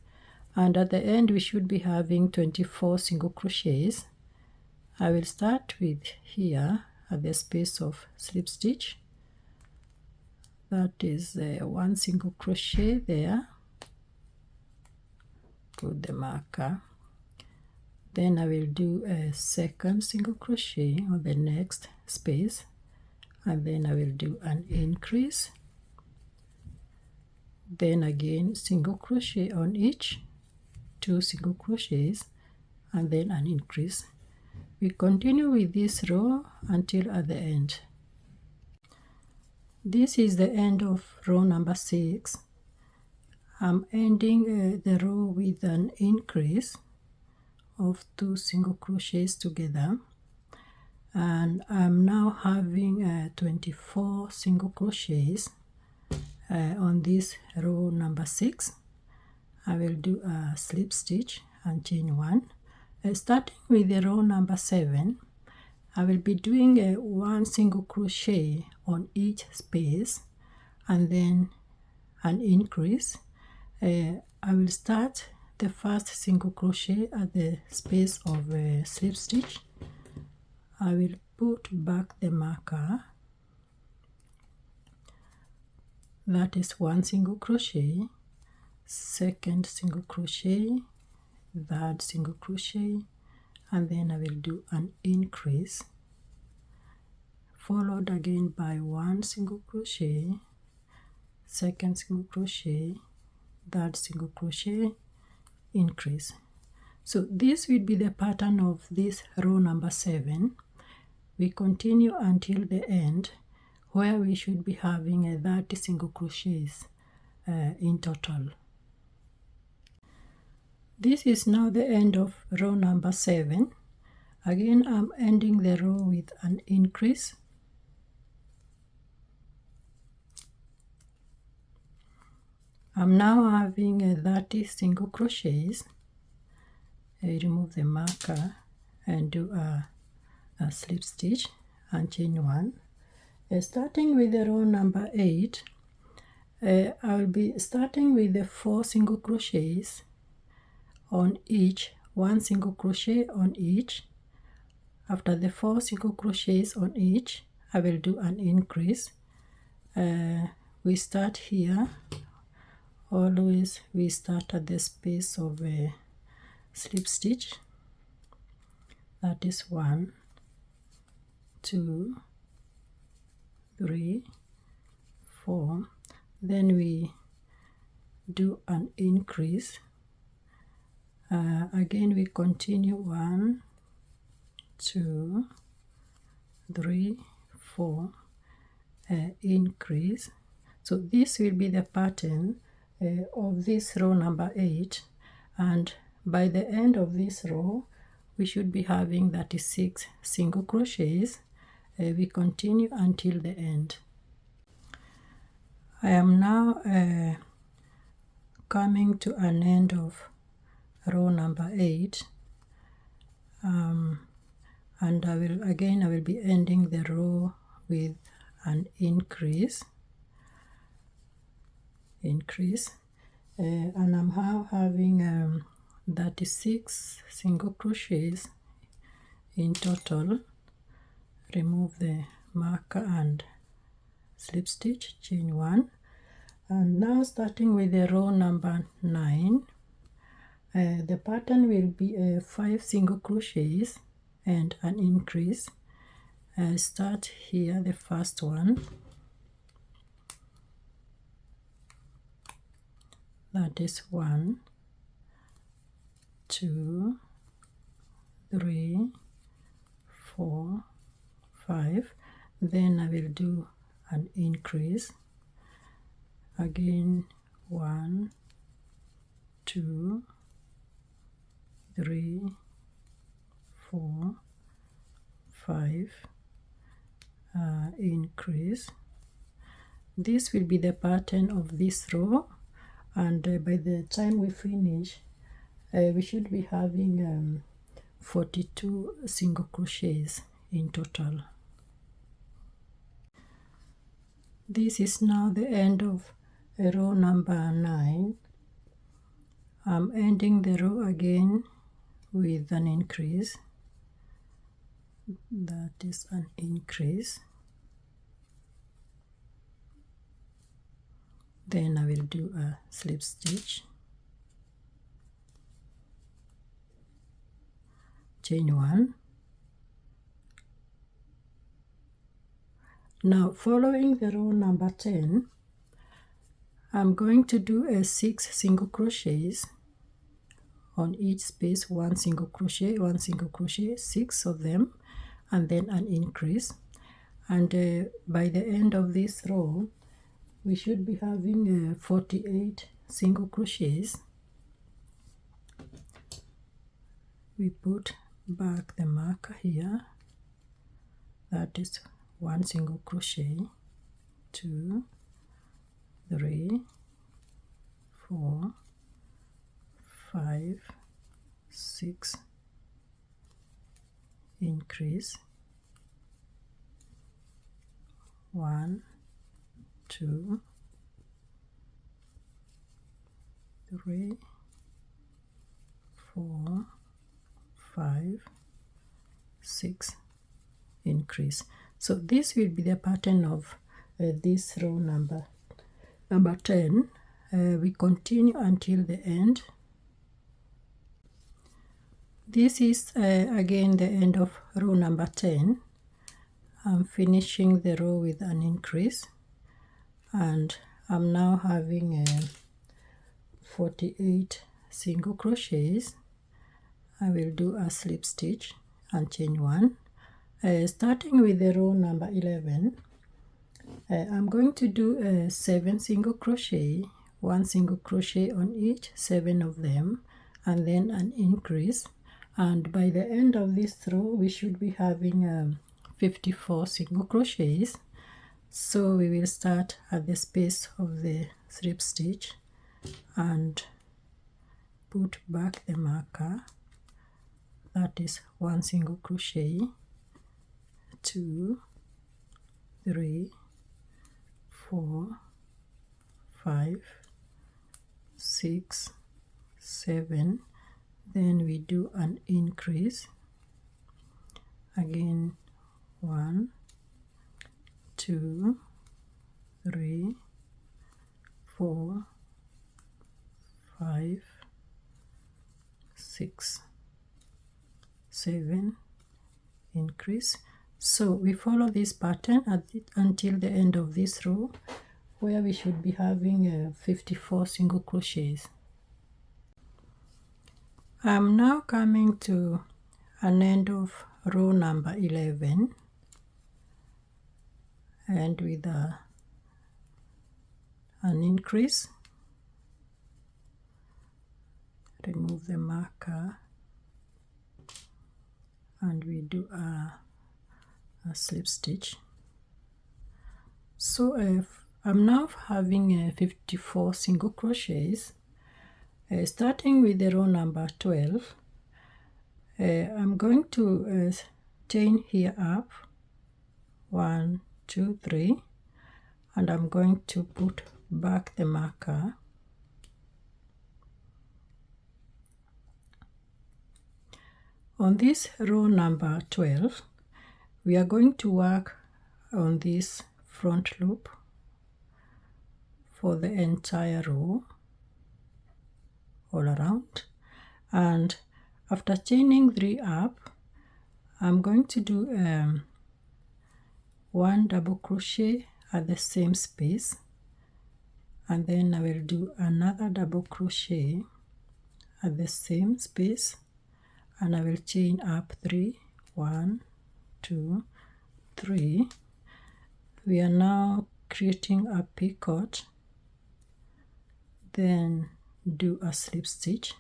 and at the end we should be having 24 single crochets. I will start with here at the space of slip stitch. That is 1 single crochet there. Put the marker. Then I will do a second single crochet on the next space, and then I will do an increase. Then again single crochet on each, 2 single crochets, and then an increase. We continue with this row until at the end. This is the end of row number 6. I'm ending the row with an increase of 2 single crochets together. and I'm now having 24 single crochets on this row number 6. I will do a slip stitch and chain 1. Starting with the row number 7, I will be doing a 1 single crochet on each space and then an increase. I will start the first single crochet at the space of a slip stitch. I will put back the marker. That is 1 single crochet, second single crochet, third single crochet, and then I will do an increase, followed again by 1 single crochet, second single crochet, third single crochet, increase. So this will be the pattern of this row number 7. We continue until the end, where we should be having 30 single crochets in total. This is now the end of row number 7. Again, I'm ending the row with an increase. I'm now having 30 single crochets. I remove the marker and do a slip stitch and chain 1. Starting with the row number 8, I will be starting with the 4 single crochets on each, 1 single crochet on each. After the 4 single crochets on each, I will do an increase. We start here. Always we start at the space of a slip stitch. That is 1, 2, 3, 4. Then we do an increase. Again we continue 1, 2, 3, 4, increase. So this will be the pattern of this row number 8, and by the end of this row we should be having 36 single crochets. We continue until the end. I am now coming to an end of row number 8, and I will be ending the row with an increase, and I'm now having 36 single crochets in total. Remove the marker and slip stitch, chain 1, and now starting with the row number 9, the pattern will be 5 single crochets and an increase. Start here, the first one, that is 1, 2, 3, 4, 5. Then I will do an increase again, 1, 2, 3, 4, 5, increase. This will be the pattern of this row, and by the time we finish we should be having 42 single crochets in total. This is now the end of row number 9. I'm ending the row again with an increase. That is an increase. Then I will do a slip stitch, chain 1. Now following the row number 10, I'm going to do 6 single crochets on each space, 1 single crochet, 1 single crochet, 6 of them, and then an increase. And by the end of this row we should be having 48 single crochets. We put back the marker here that is 1 single crochet, 2, 3, 4, 5, 6, increase, 1, 2, 3, 4, 5, 6, increase. So this will be the pattern of this row number 10. We continue until the end. This is again the end of row number 10. I'm finishing the row with an increase, and I'm now having 48 single crochets. I will do a slip stitch and chain 1. Starting with the row number 11, I'm going to do 7 single crochet, 1 single crochet on each, 7 of them, and then an increase. And by the end of this row, we should be having 54 single crochets. So we will start at the space of the slip stitch and put back the marker. That is 1 single crochet, 2, 3, 4, 5, 6, 7. Then we do an increase. Again, 1, 2, 3, 4, 5, 6, 7, increase. So we follow this pattern until the end of this row, where we should be having 54 single crochets. I'm now coming to an end of row number 11, and with an increase, remove the marker, and we do a slip stitch. So I'm now having 54 single crochets. Starting with the row number 12, I'm going to chain here up 1, 2, 3, and I'm going to put back the marker. On this row number 12, we are going to work on this front loop for the entire row all around, and after chaining 3 up, I'm going to do 1 double crochet at the same space, and then I will do another double crochet at the same space, and I will chain up 3, 1, 2, 3. We are now creating a picot, then do a slip stitch.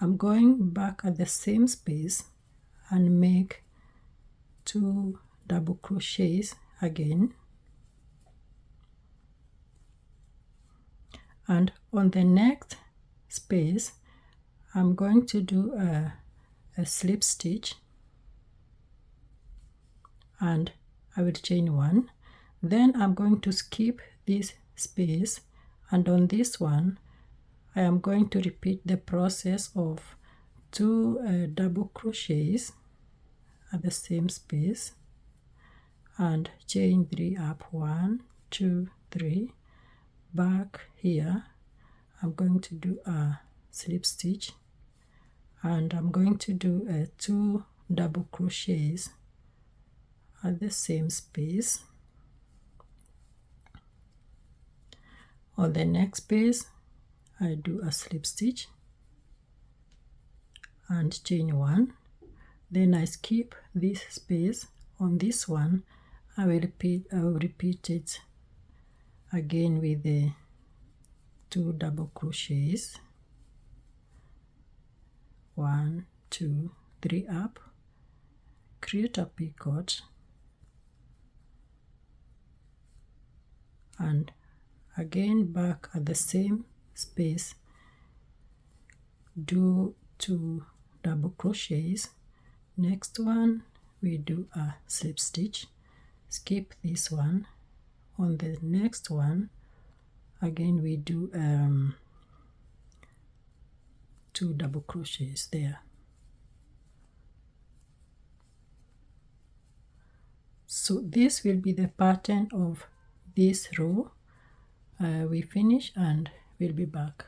I'm going back at the same space and make 2 double crochets again, and on the next space I'm going to do a slip stitch, and I will chain 1. Then I'm going to skip this space, and on this one I am going to repeat the process of 2 double crochets at the same space and chain 3 up, 1, 2, 3. Back here I'm going to do a slip stitch, and I'm going to do 2 double crochets at the same space. On the next space I do a slip stitch and chain 1. Then I skip this space. On this one I will repeat it again with the 2 double crochets, 1, 2, 3 up, create a picot, and again back at the same space do 2 double crochets. Next one we do a slip stitch, skip this one. On the next one again we do 2 double crochets there. So this will be the pattern of this row. We finish and we'll be back.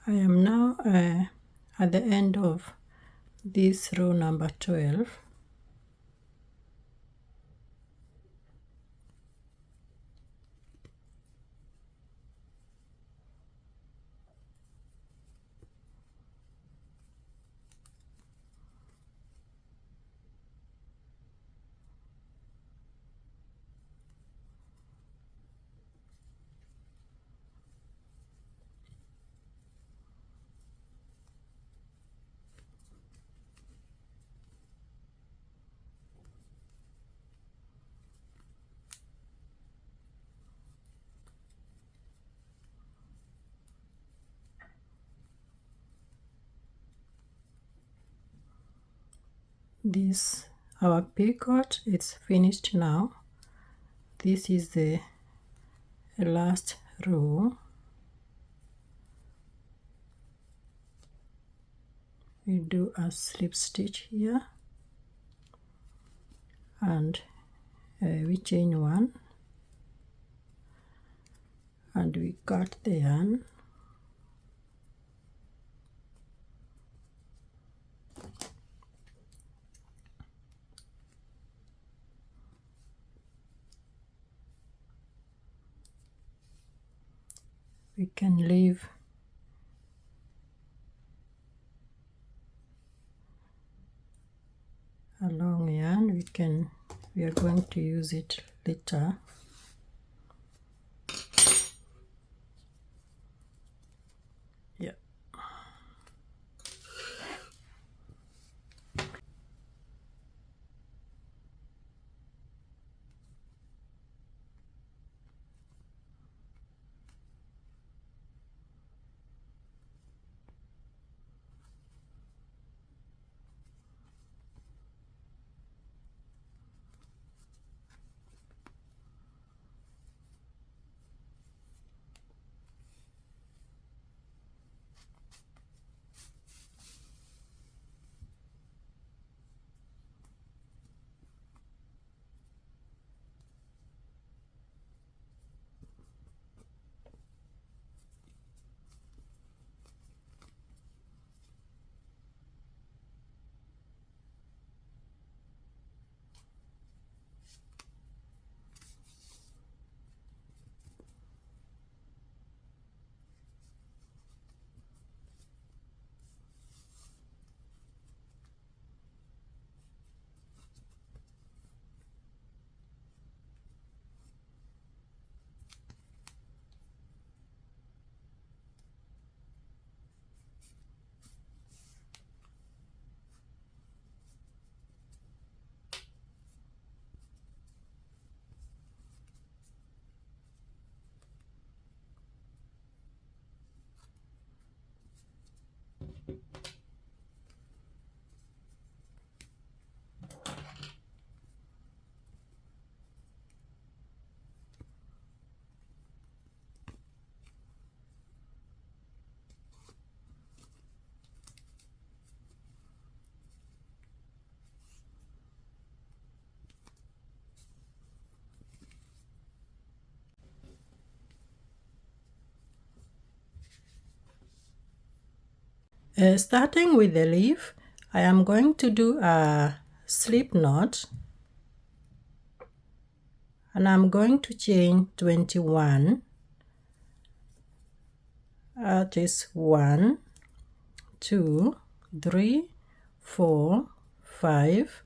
I am now at the end of this row number 12. This our picot, it's finished now. This is the last row. We do a slip stitch here and we chain 1 and we cut the yarn. We can leave a long yarn. We are going to use it later. Yeah. Starting with the leaf, I am going to do a slip knot, and I'm going to chain 21. That is 1, 2, 3, 4, 5,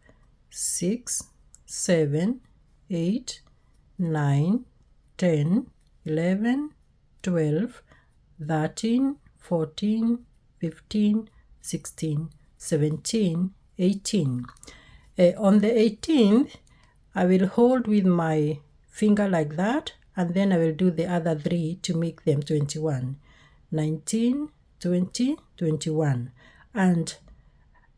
6, 7, 8, 9, 10, 11, 12, 13, 14, 15, 16, 17, 18. On the 18th, I will hold with my finger like that, and then I will do the other 3 to make them 21. 19, 20, 21. And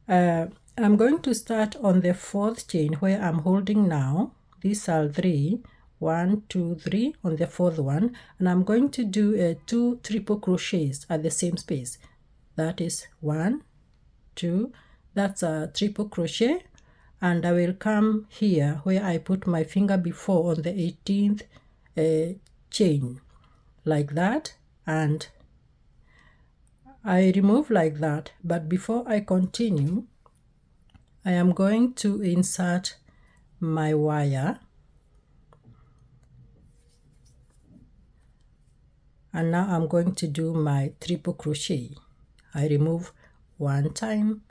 I'm going to start on the 4th chain where I'm holding now. These are 3. 1, 2, 3 on the 4th one, and I'm going to do 2 triple crochets at the same space. That is 1, 2, that's a triple crochet, and I will come here where I put my finger before on the 18th chain like that, and I remove like that. But before I continue, I am going to insert my wire, and now I'm going to do my triple crochet. I remove 1 time,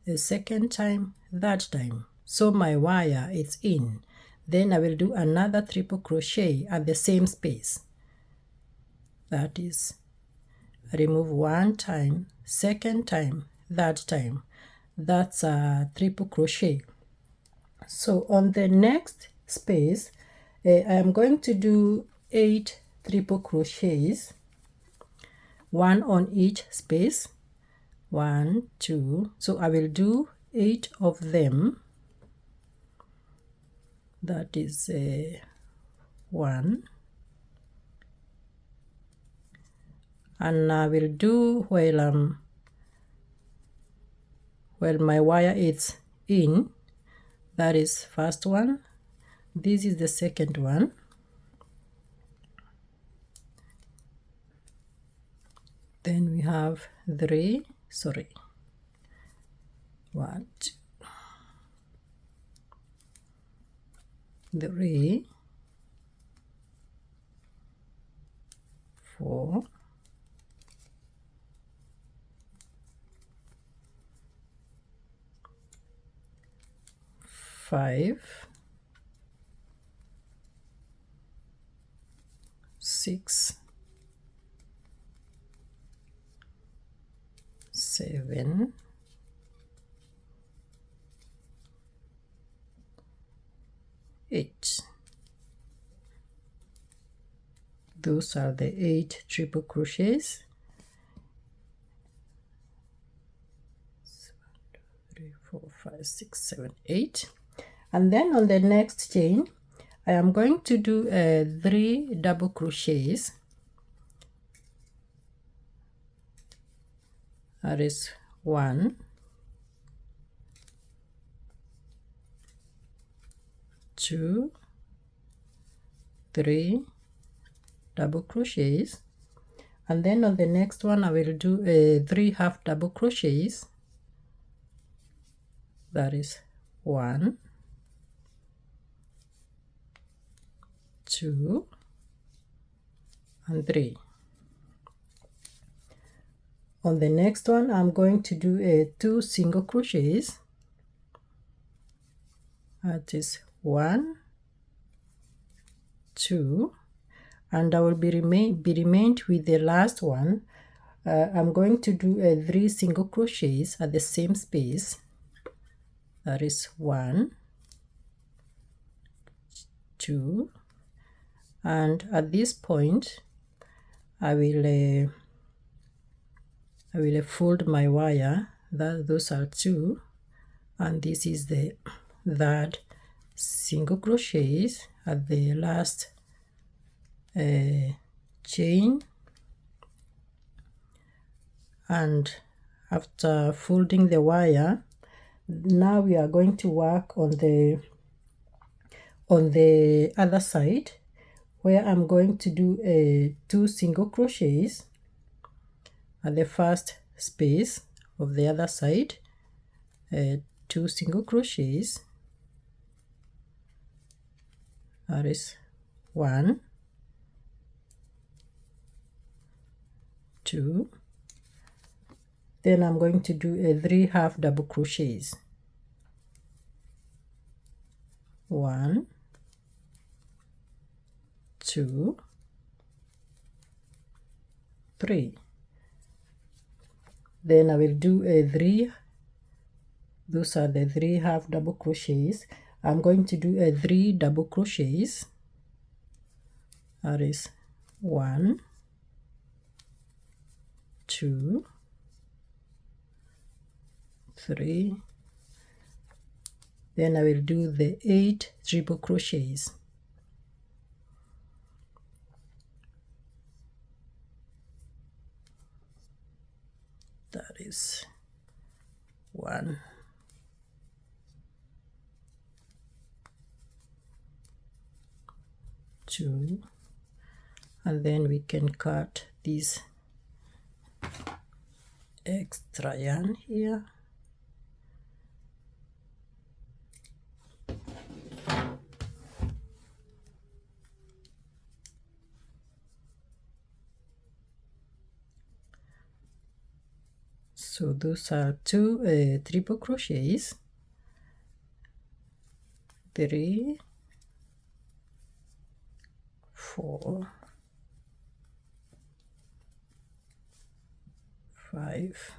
a 2nd time, 3rd time, so my wire is in. Then I will do another triple crochet at the same space. That is, I remove 1 time, 2nd time, 3rd time. That's a triple crochet. So on the next space, I am going to do 8 triple crochets, 1 on each space. 1, 2, so I will do 8 of them. That is 1, and I will do while my wire is in. That is first one. This is the second one. Then we have 3, 1, 2, 3, 4, 5, 6, 7, 8. Those are the 8 triple crochets. 3, 4, 5, 6, 7, 8. And then on the next chain, I am going to do 3 double crochets. That is 1, 2, 3 double crochets, and then on the next one I will do 3 half double crochets. That is 1, 2, and 3. On the next one I'm going to do 2 single crochets. That is 1, 2, and I will be remained with the last one. I'm going to do 3 single crochets at the same space. That is 1, 2, and at this point I will fold my wire. Those are 2, and this is the 3rd single crochets at the last chain. And after folding the wire, now we are going to work on the other side, where I'm going to do 2 single crochets at the first space of the other side, 2 single crochets. That is 1, 2. Then I'm going to do a 3 half double crochets. 1, 2, 3. Then I will do a 3. Those are the 3 half double crochets. I'm going to do a 3 double crochets. That is 1, 2, 3. Then I will do the 8 triple crochets. That is 1, 2, and then we can cut this extra yarn here. So those are 2 triple crochets, 3, 4, 5,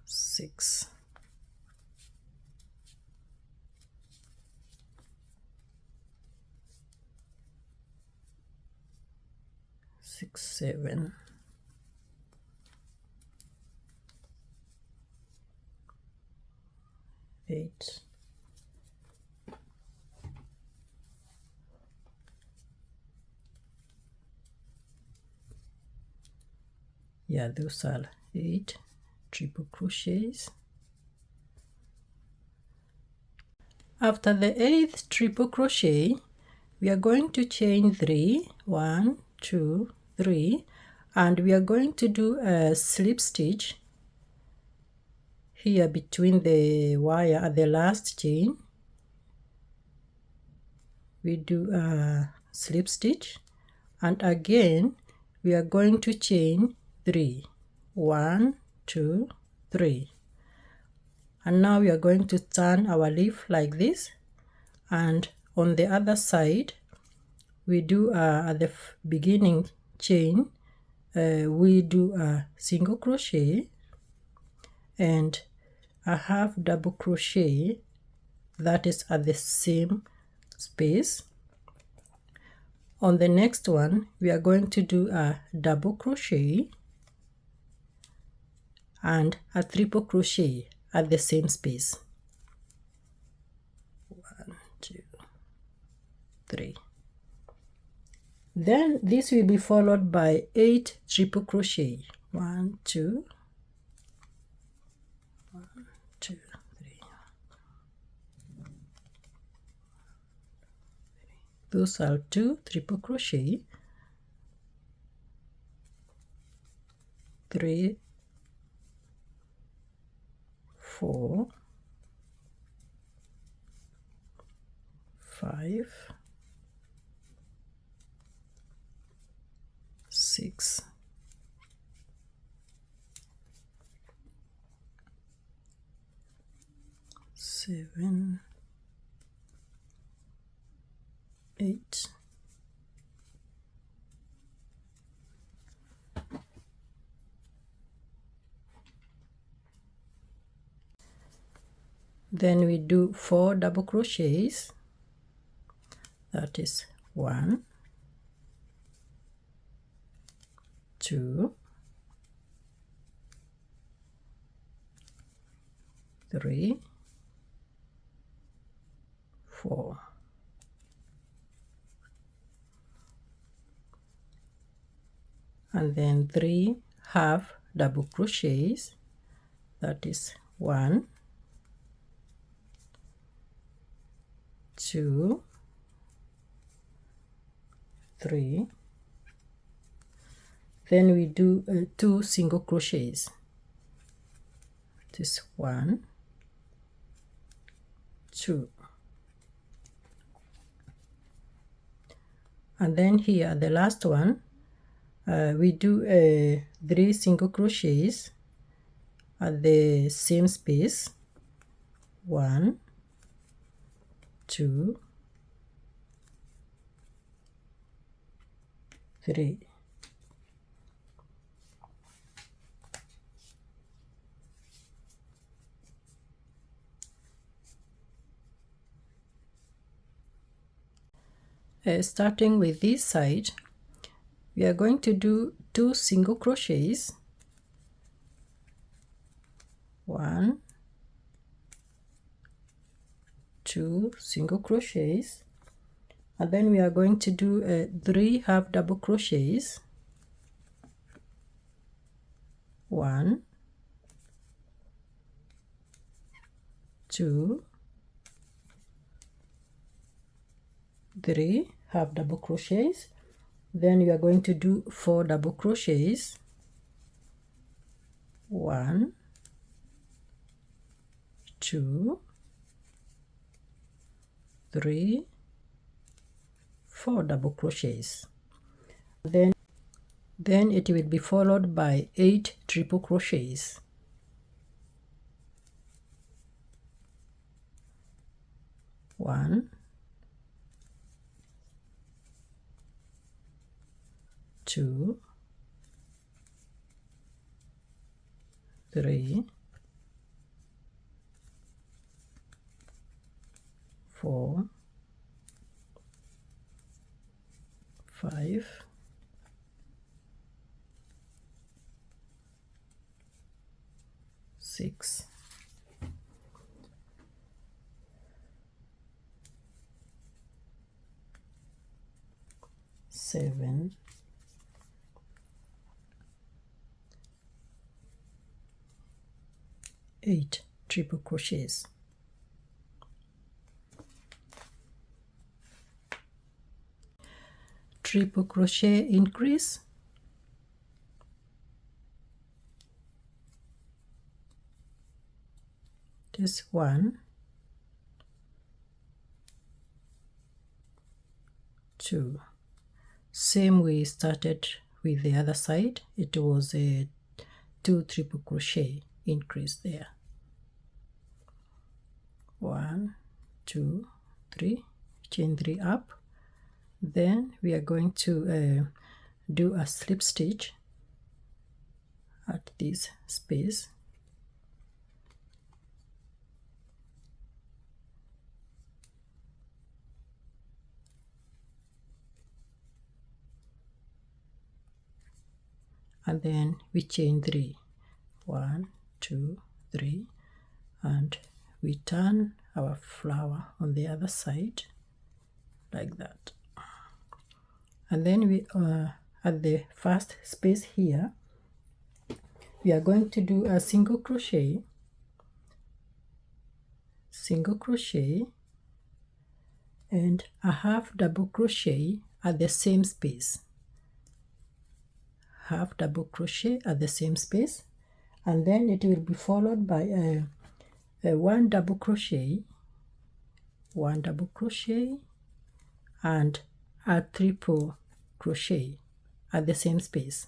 6, 7, 8, 9. Those are 8 triple crochets. After the 8th triple crochet, we are going to chain 3, 1, 2, 3, and we are going to do a slip stitch here between the wire at the last chain. We do a slip stitch, and again we are going to chain 3, 1, 2, 3, and now we are going to turn our leaf like this, and on the other side we do at the beginning chain we do a single crochet and a half double crochet that is at the same space. On the next one we are going to do a double crochet and a triple crochet at the same space. 1, 2, 3. Then this will be followed by 8 triple crochet. 1, 2, 1, 2, 3. Those are 2 triple crochet, 3, 4, 5, 6, 7, 8. Then we do 4 double crochets. That is 1, 2, 3, 4. And then 3 half double crochets. That is 1, 2, 3, Then we do 2 single crochets. This 1, 2, and then here the last one, we do 3 single crochets at the same space. 1, 2, 3. Starting with this side, we are going to do 2 single crochets. 1, 2 single crochets, and then we are going to do 3 half double crochets. 1, 2, 3 half double crochets. Then we are going to do 4 double crochets. 1, 2, 3, 4 double crochets. Then it will be followed by 8 triple crochets. 1, 2, 3, 4, 5, 6, 7, 8 triple crochets. Triple crochet increase, this 1, 2. Same we started with the other side, it was a 2 triple crochet increase there. 1, 2, 3, chain 3 up. Then we are going to do a slip stitch at this space. And then we chain 3. 1, 2, 3, and we turn our flower on the other side like that. And then we at the first space here, we are going to do a single crochet, and a half double crochet at the same space. Half double crochet at the same space, and then it will be followed by a 1 double crochet, and a triple crochet at the same space.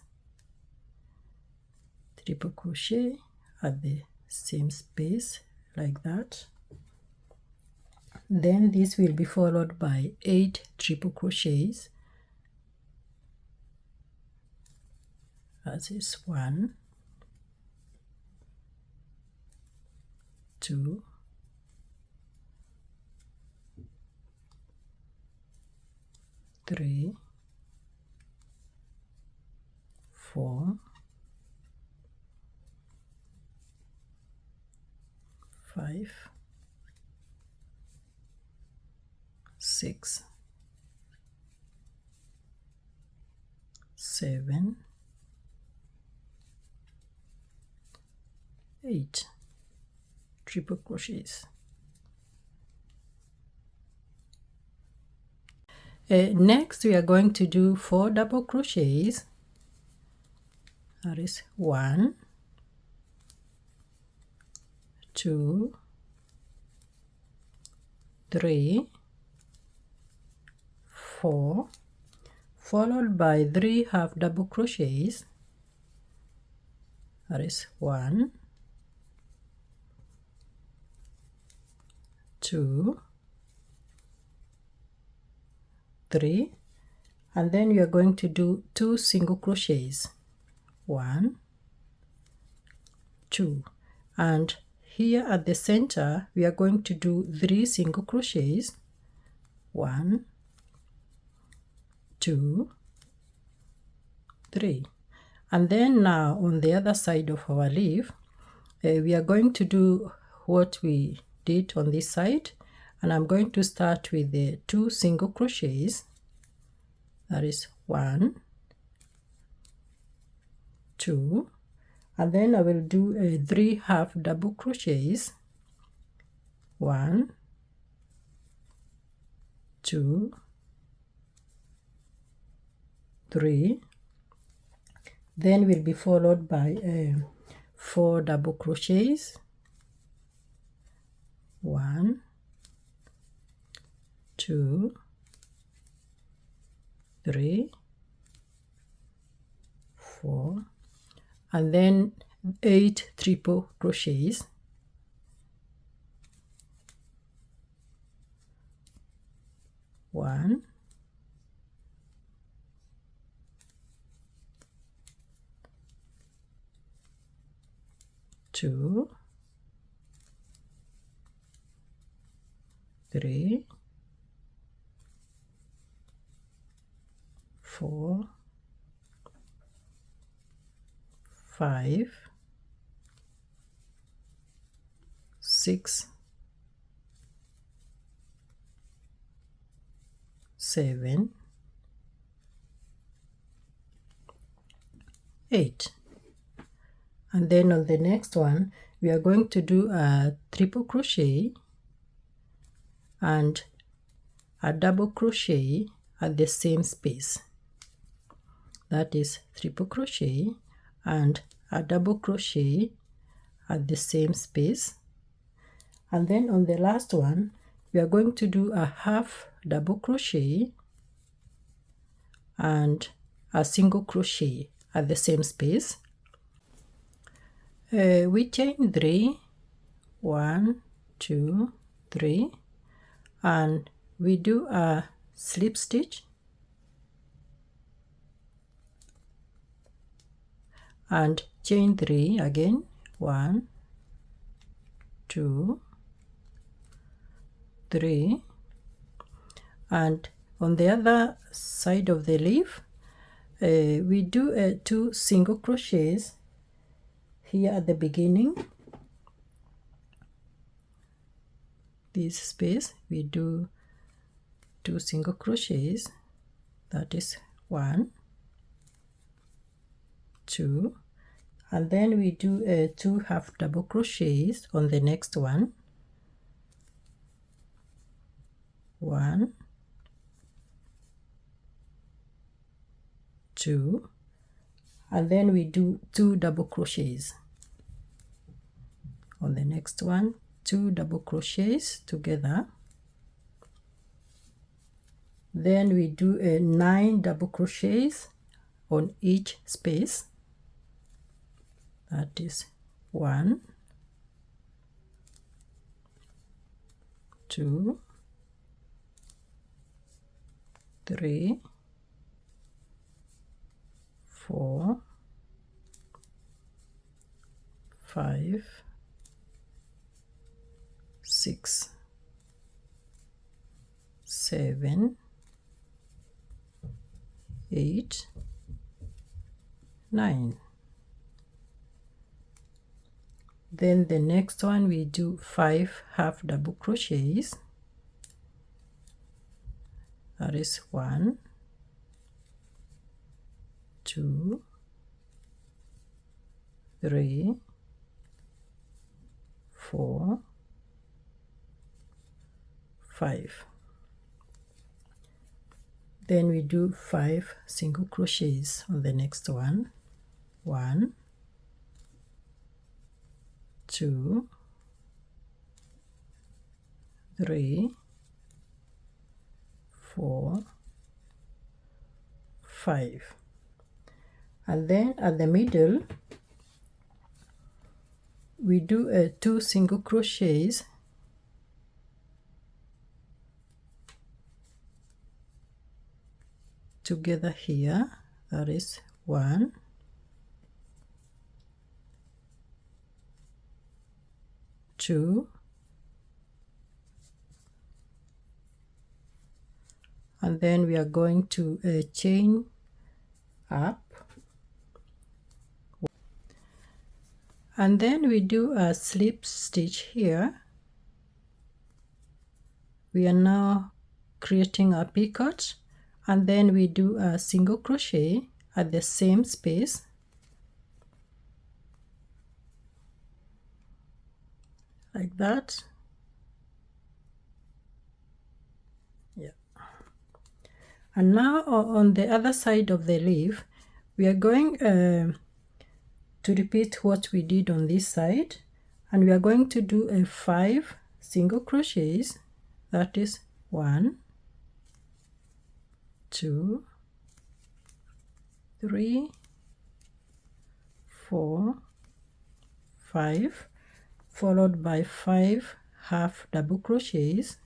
Triple crochet at the same space like that. Then this will be followed by 8 triple crochets, as is 1, 2, 3, 4, 5, 6, 7, 8 triple crochets. Next we are going to do 4 double crochets, That is 1, 2, 3, 4, followed by 3 half double crochets. That is 1, 2, 3, and then you are going to do 2 single crochets. 1, 2, and here at the center we are going to do 3 single crochets. 1, 2, 3, and then now on the other side of our leaf we are going to do what we did on this side, and I'm going to start with the 2 single crochets. That is 1, 2, and then I will do 3 half double crochets. 1, 2, 3, then will be followed by 4 double crochets. 1, 2, 3, 4, and then 8 triple crochets. 1, 2, 3, 4, 5, 6, 7, 8, and then on the next one we are going to do a triple crochet and a double crochet at the same space. That is triple crochet and a double crochet at the same space, and then on the last one we are going to do a half double crochet and a single crochet at the same space. We chain 3, 1, 2, 3, and we do a slip stitch and chain 3 again. 1, 2, 3, and on the other side of the leaf we do 2 single crochets here at the beginning. This space we do 2 single crochets. That is 1, 2, and then we do 2 half double crochets on the next one. 1, 2, and then we do 2 double crochets on the next one. 2 double crochets together, then we do 9 double crochets on each space. That is 1, 2, 3, 4, 5, 6, 7, 8, 9. Then the next one we do 5 half double crochets. That is 1, 2, 3, 4, 5. Then we do 5 single crochets on the next one. 1, 2, 3, 4, 5. And then at the middle we do 2 single crochets together here. That is 1, 2, and then we are going to chain up, and then we do a slip stitch here. We are now creating a picot, and then we do a single crochet at the same space, like that. Yeah. And now on the other side of the leaf we are going to repeat what we did on this side, and we are going to do a 5 single crochets. That is 1, 2, 3, 4, 5, followed by 5 half double crochets.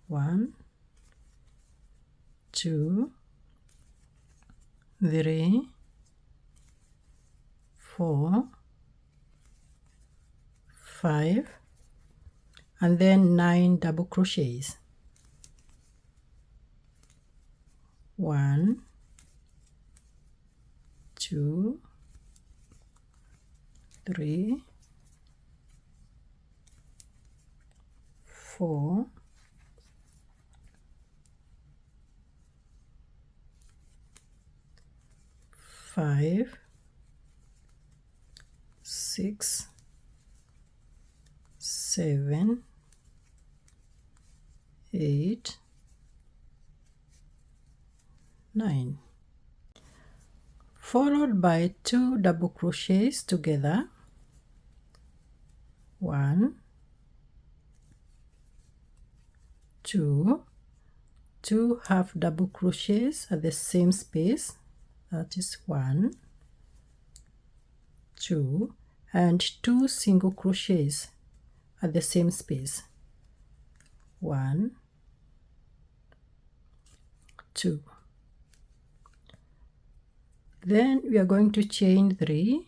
1, 2, 3, 4, 5, and then 9 double crochets. 1, 2, 3, 4, 5, 6, 7, 8, 9, followed by 2 double crochets together. 1, 2, 2 half double crochets at the same space. That is 1, 2, and 2 single crochets at the same space. 1, 2. Then we are going to chain 3,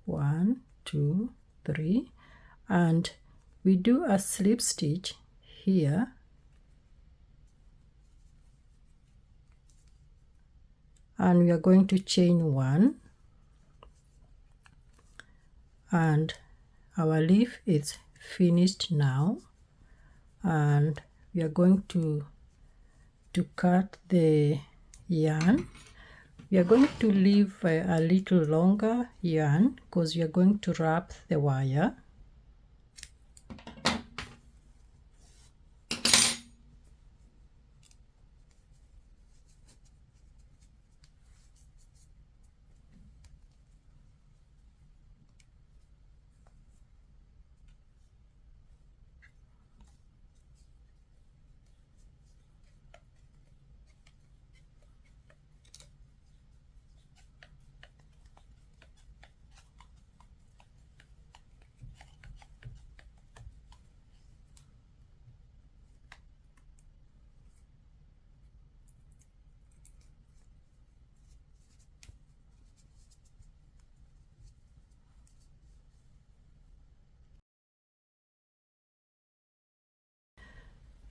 1, 2, 3, and we do a slip stitch here, and we are going to chain 1, and our leaf is finished now, and we are going to cut the yarn. We are going to leave a little longer yarn because we are going to wrap the wire.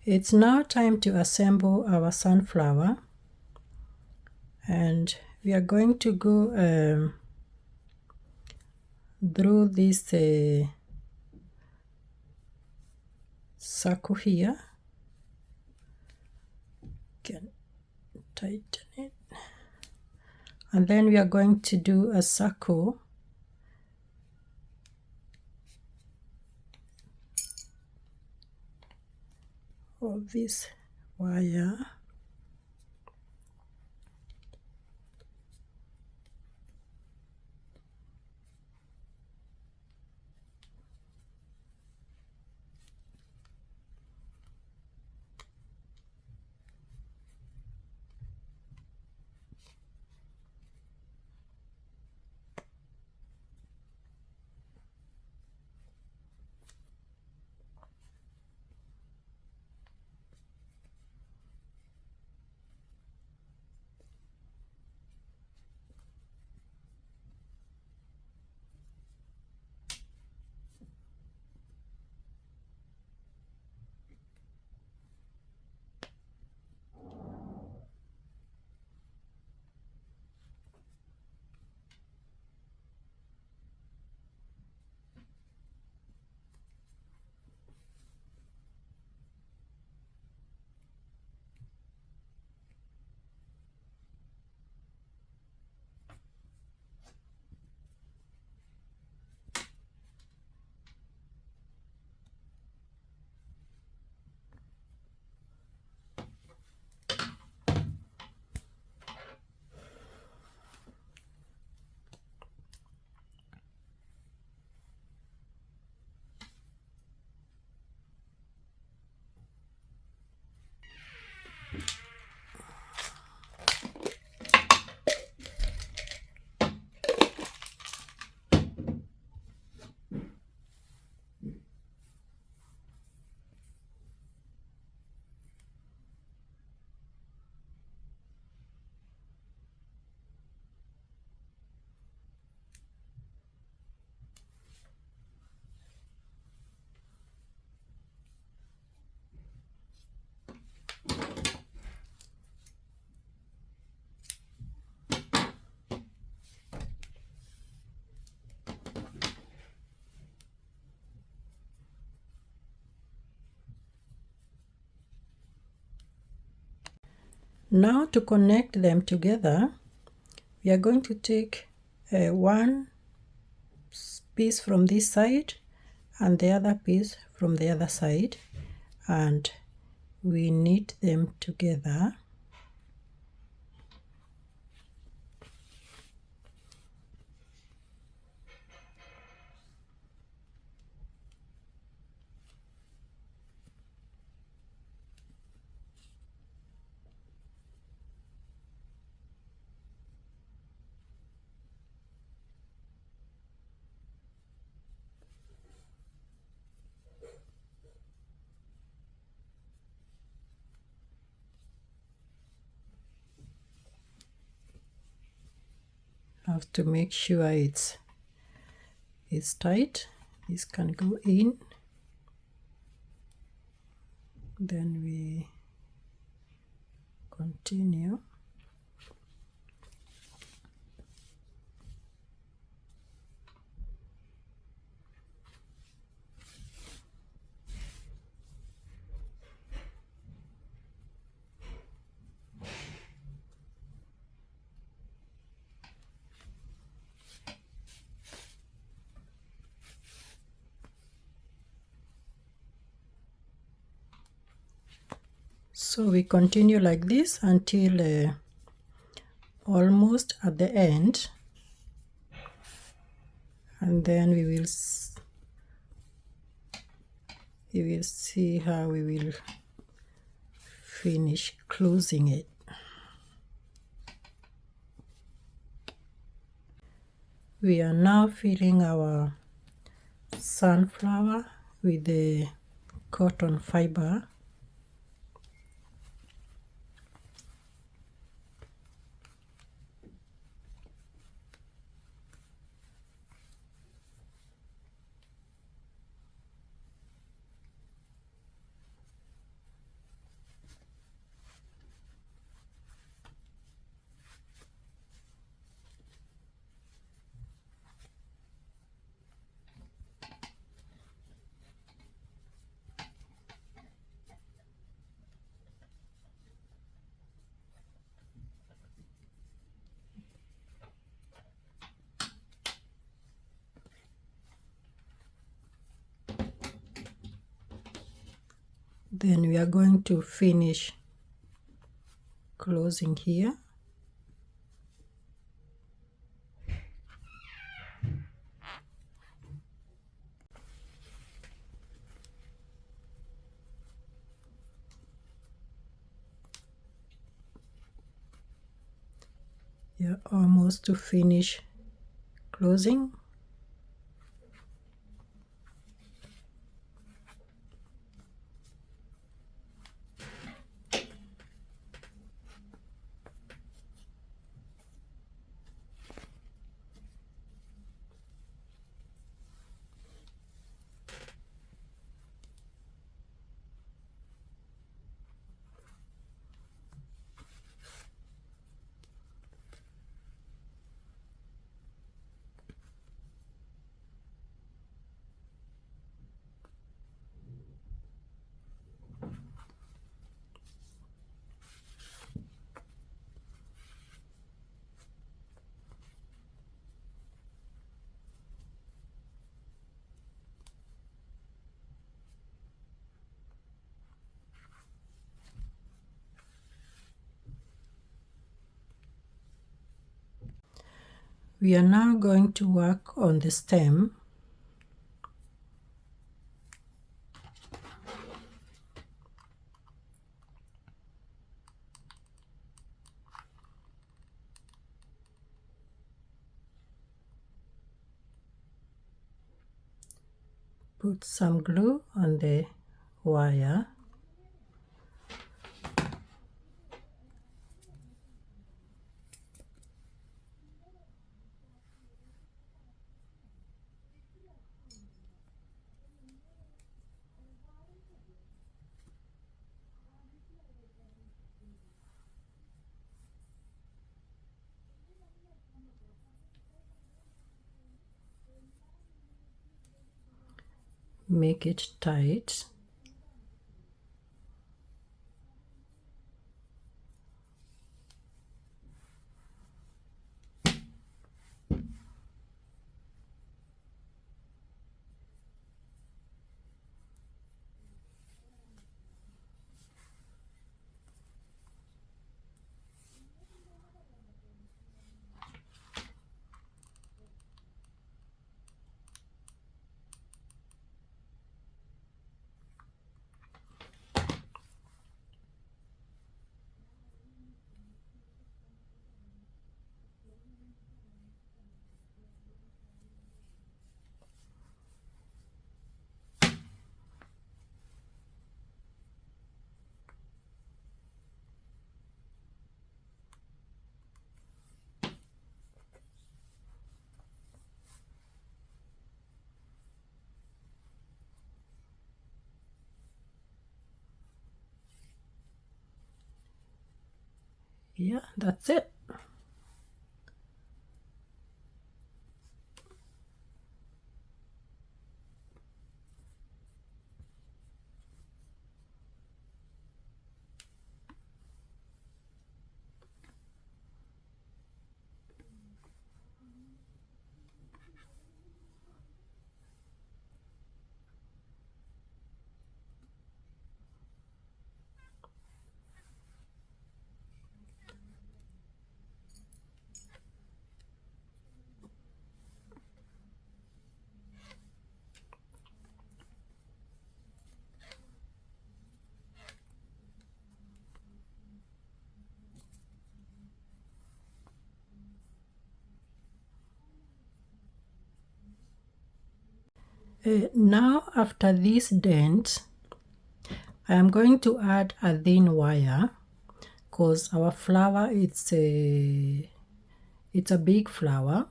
It's now time to assemble our sunflower, and we are going to go through this circle here. Can tighten it, and then we are going to do a circle of this wire, Now to connect them together, we are going to take one piece from this side and the other piece from the other side, and we knit them together. Have to make sure it's tight. This can go in, then we continue. So we continue like this until almost at the end, and then we will see how we will finish closing it. We are now filling our sunflower with the cotton fiber. Then we are going to finish closing here. You're almost to finish closing. We are now going to work on the stem. Put some glue on the wire. Make it tight. Yeah, that's it. Now after this dent, I am going to add a thin wire because our flower it's a big flower.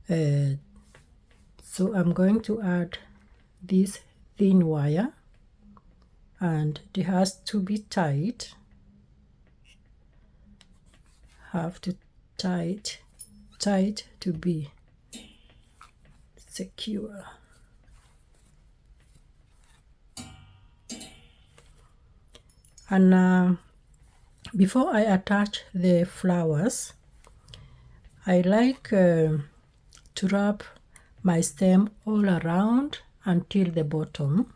So I'm going to add this thin wire, and it has to be tight. Have to tight to be secure. And before I attach the flowers, I like to wrap my stem all around until the bottom.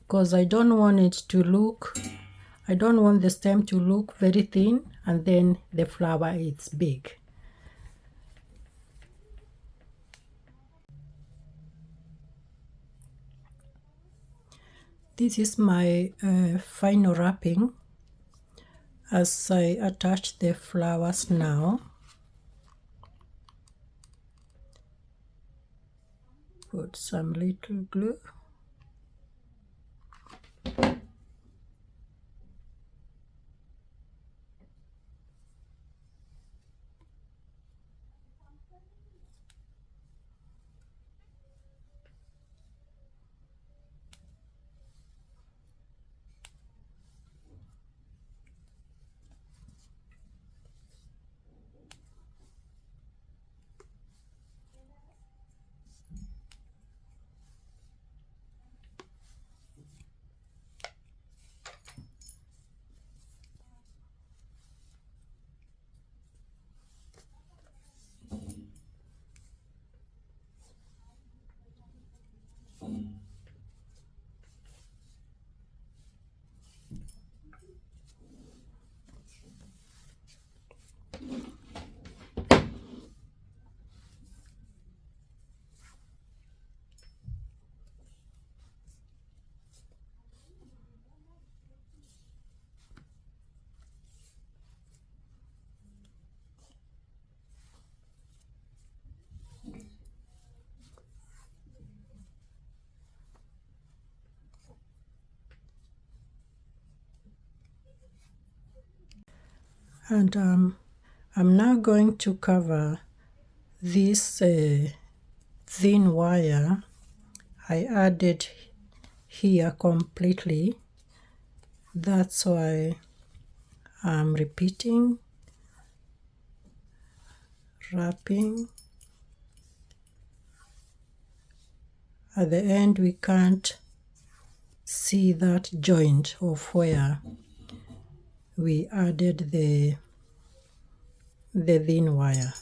Because I don't want the stem to look very thin and then the flower is big. This is my final wrapping as I attach the flowers now. Put some little glue. And I'm now going to cover this thin wire I added here completely. That's why I'm repeating, wrapping. At the end we can't see that joint of where we added the thin wire.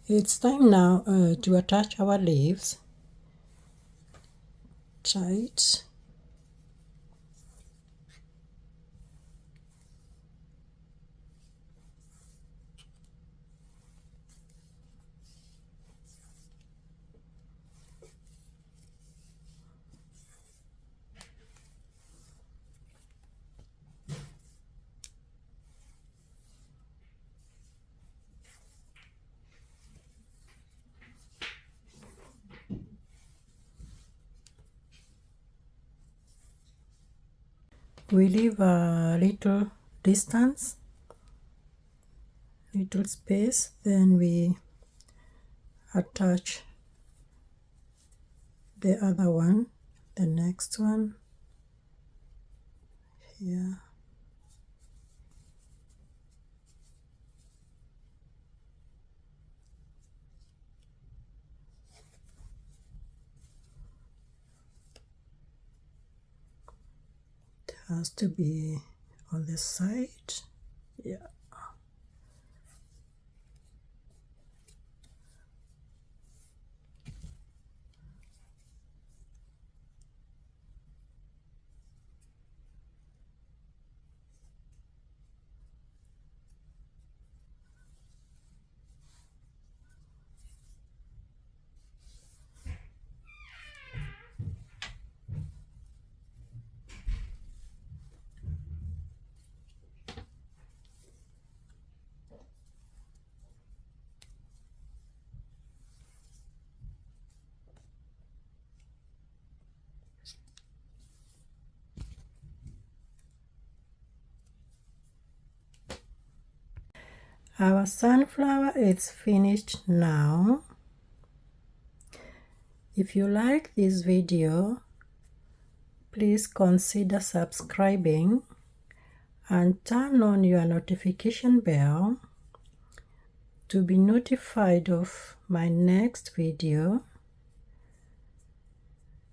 It's time now to attach our leaves. Tight. We leave a little distance little space, then we attach the other one, the next one here. It has to be on the side. Yeah. Our sunflower is finished now. If you like this video, please consider subscribing and turn on your notification bell to be notified of my next video.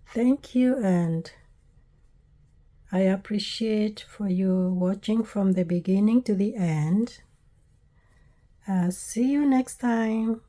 Thank you, and I appreciate for you watching from the beginning to the end. See you next time.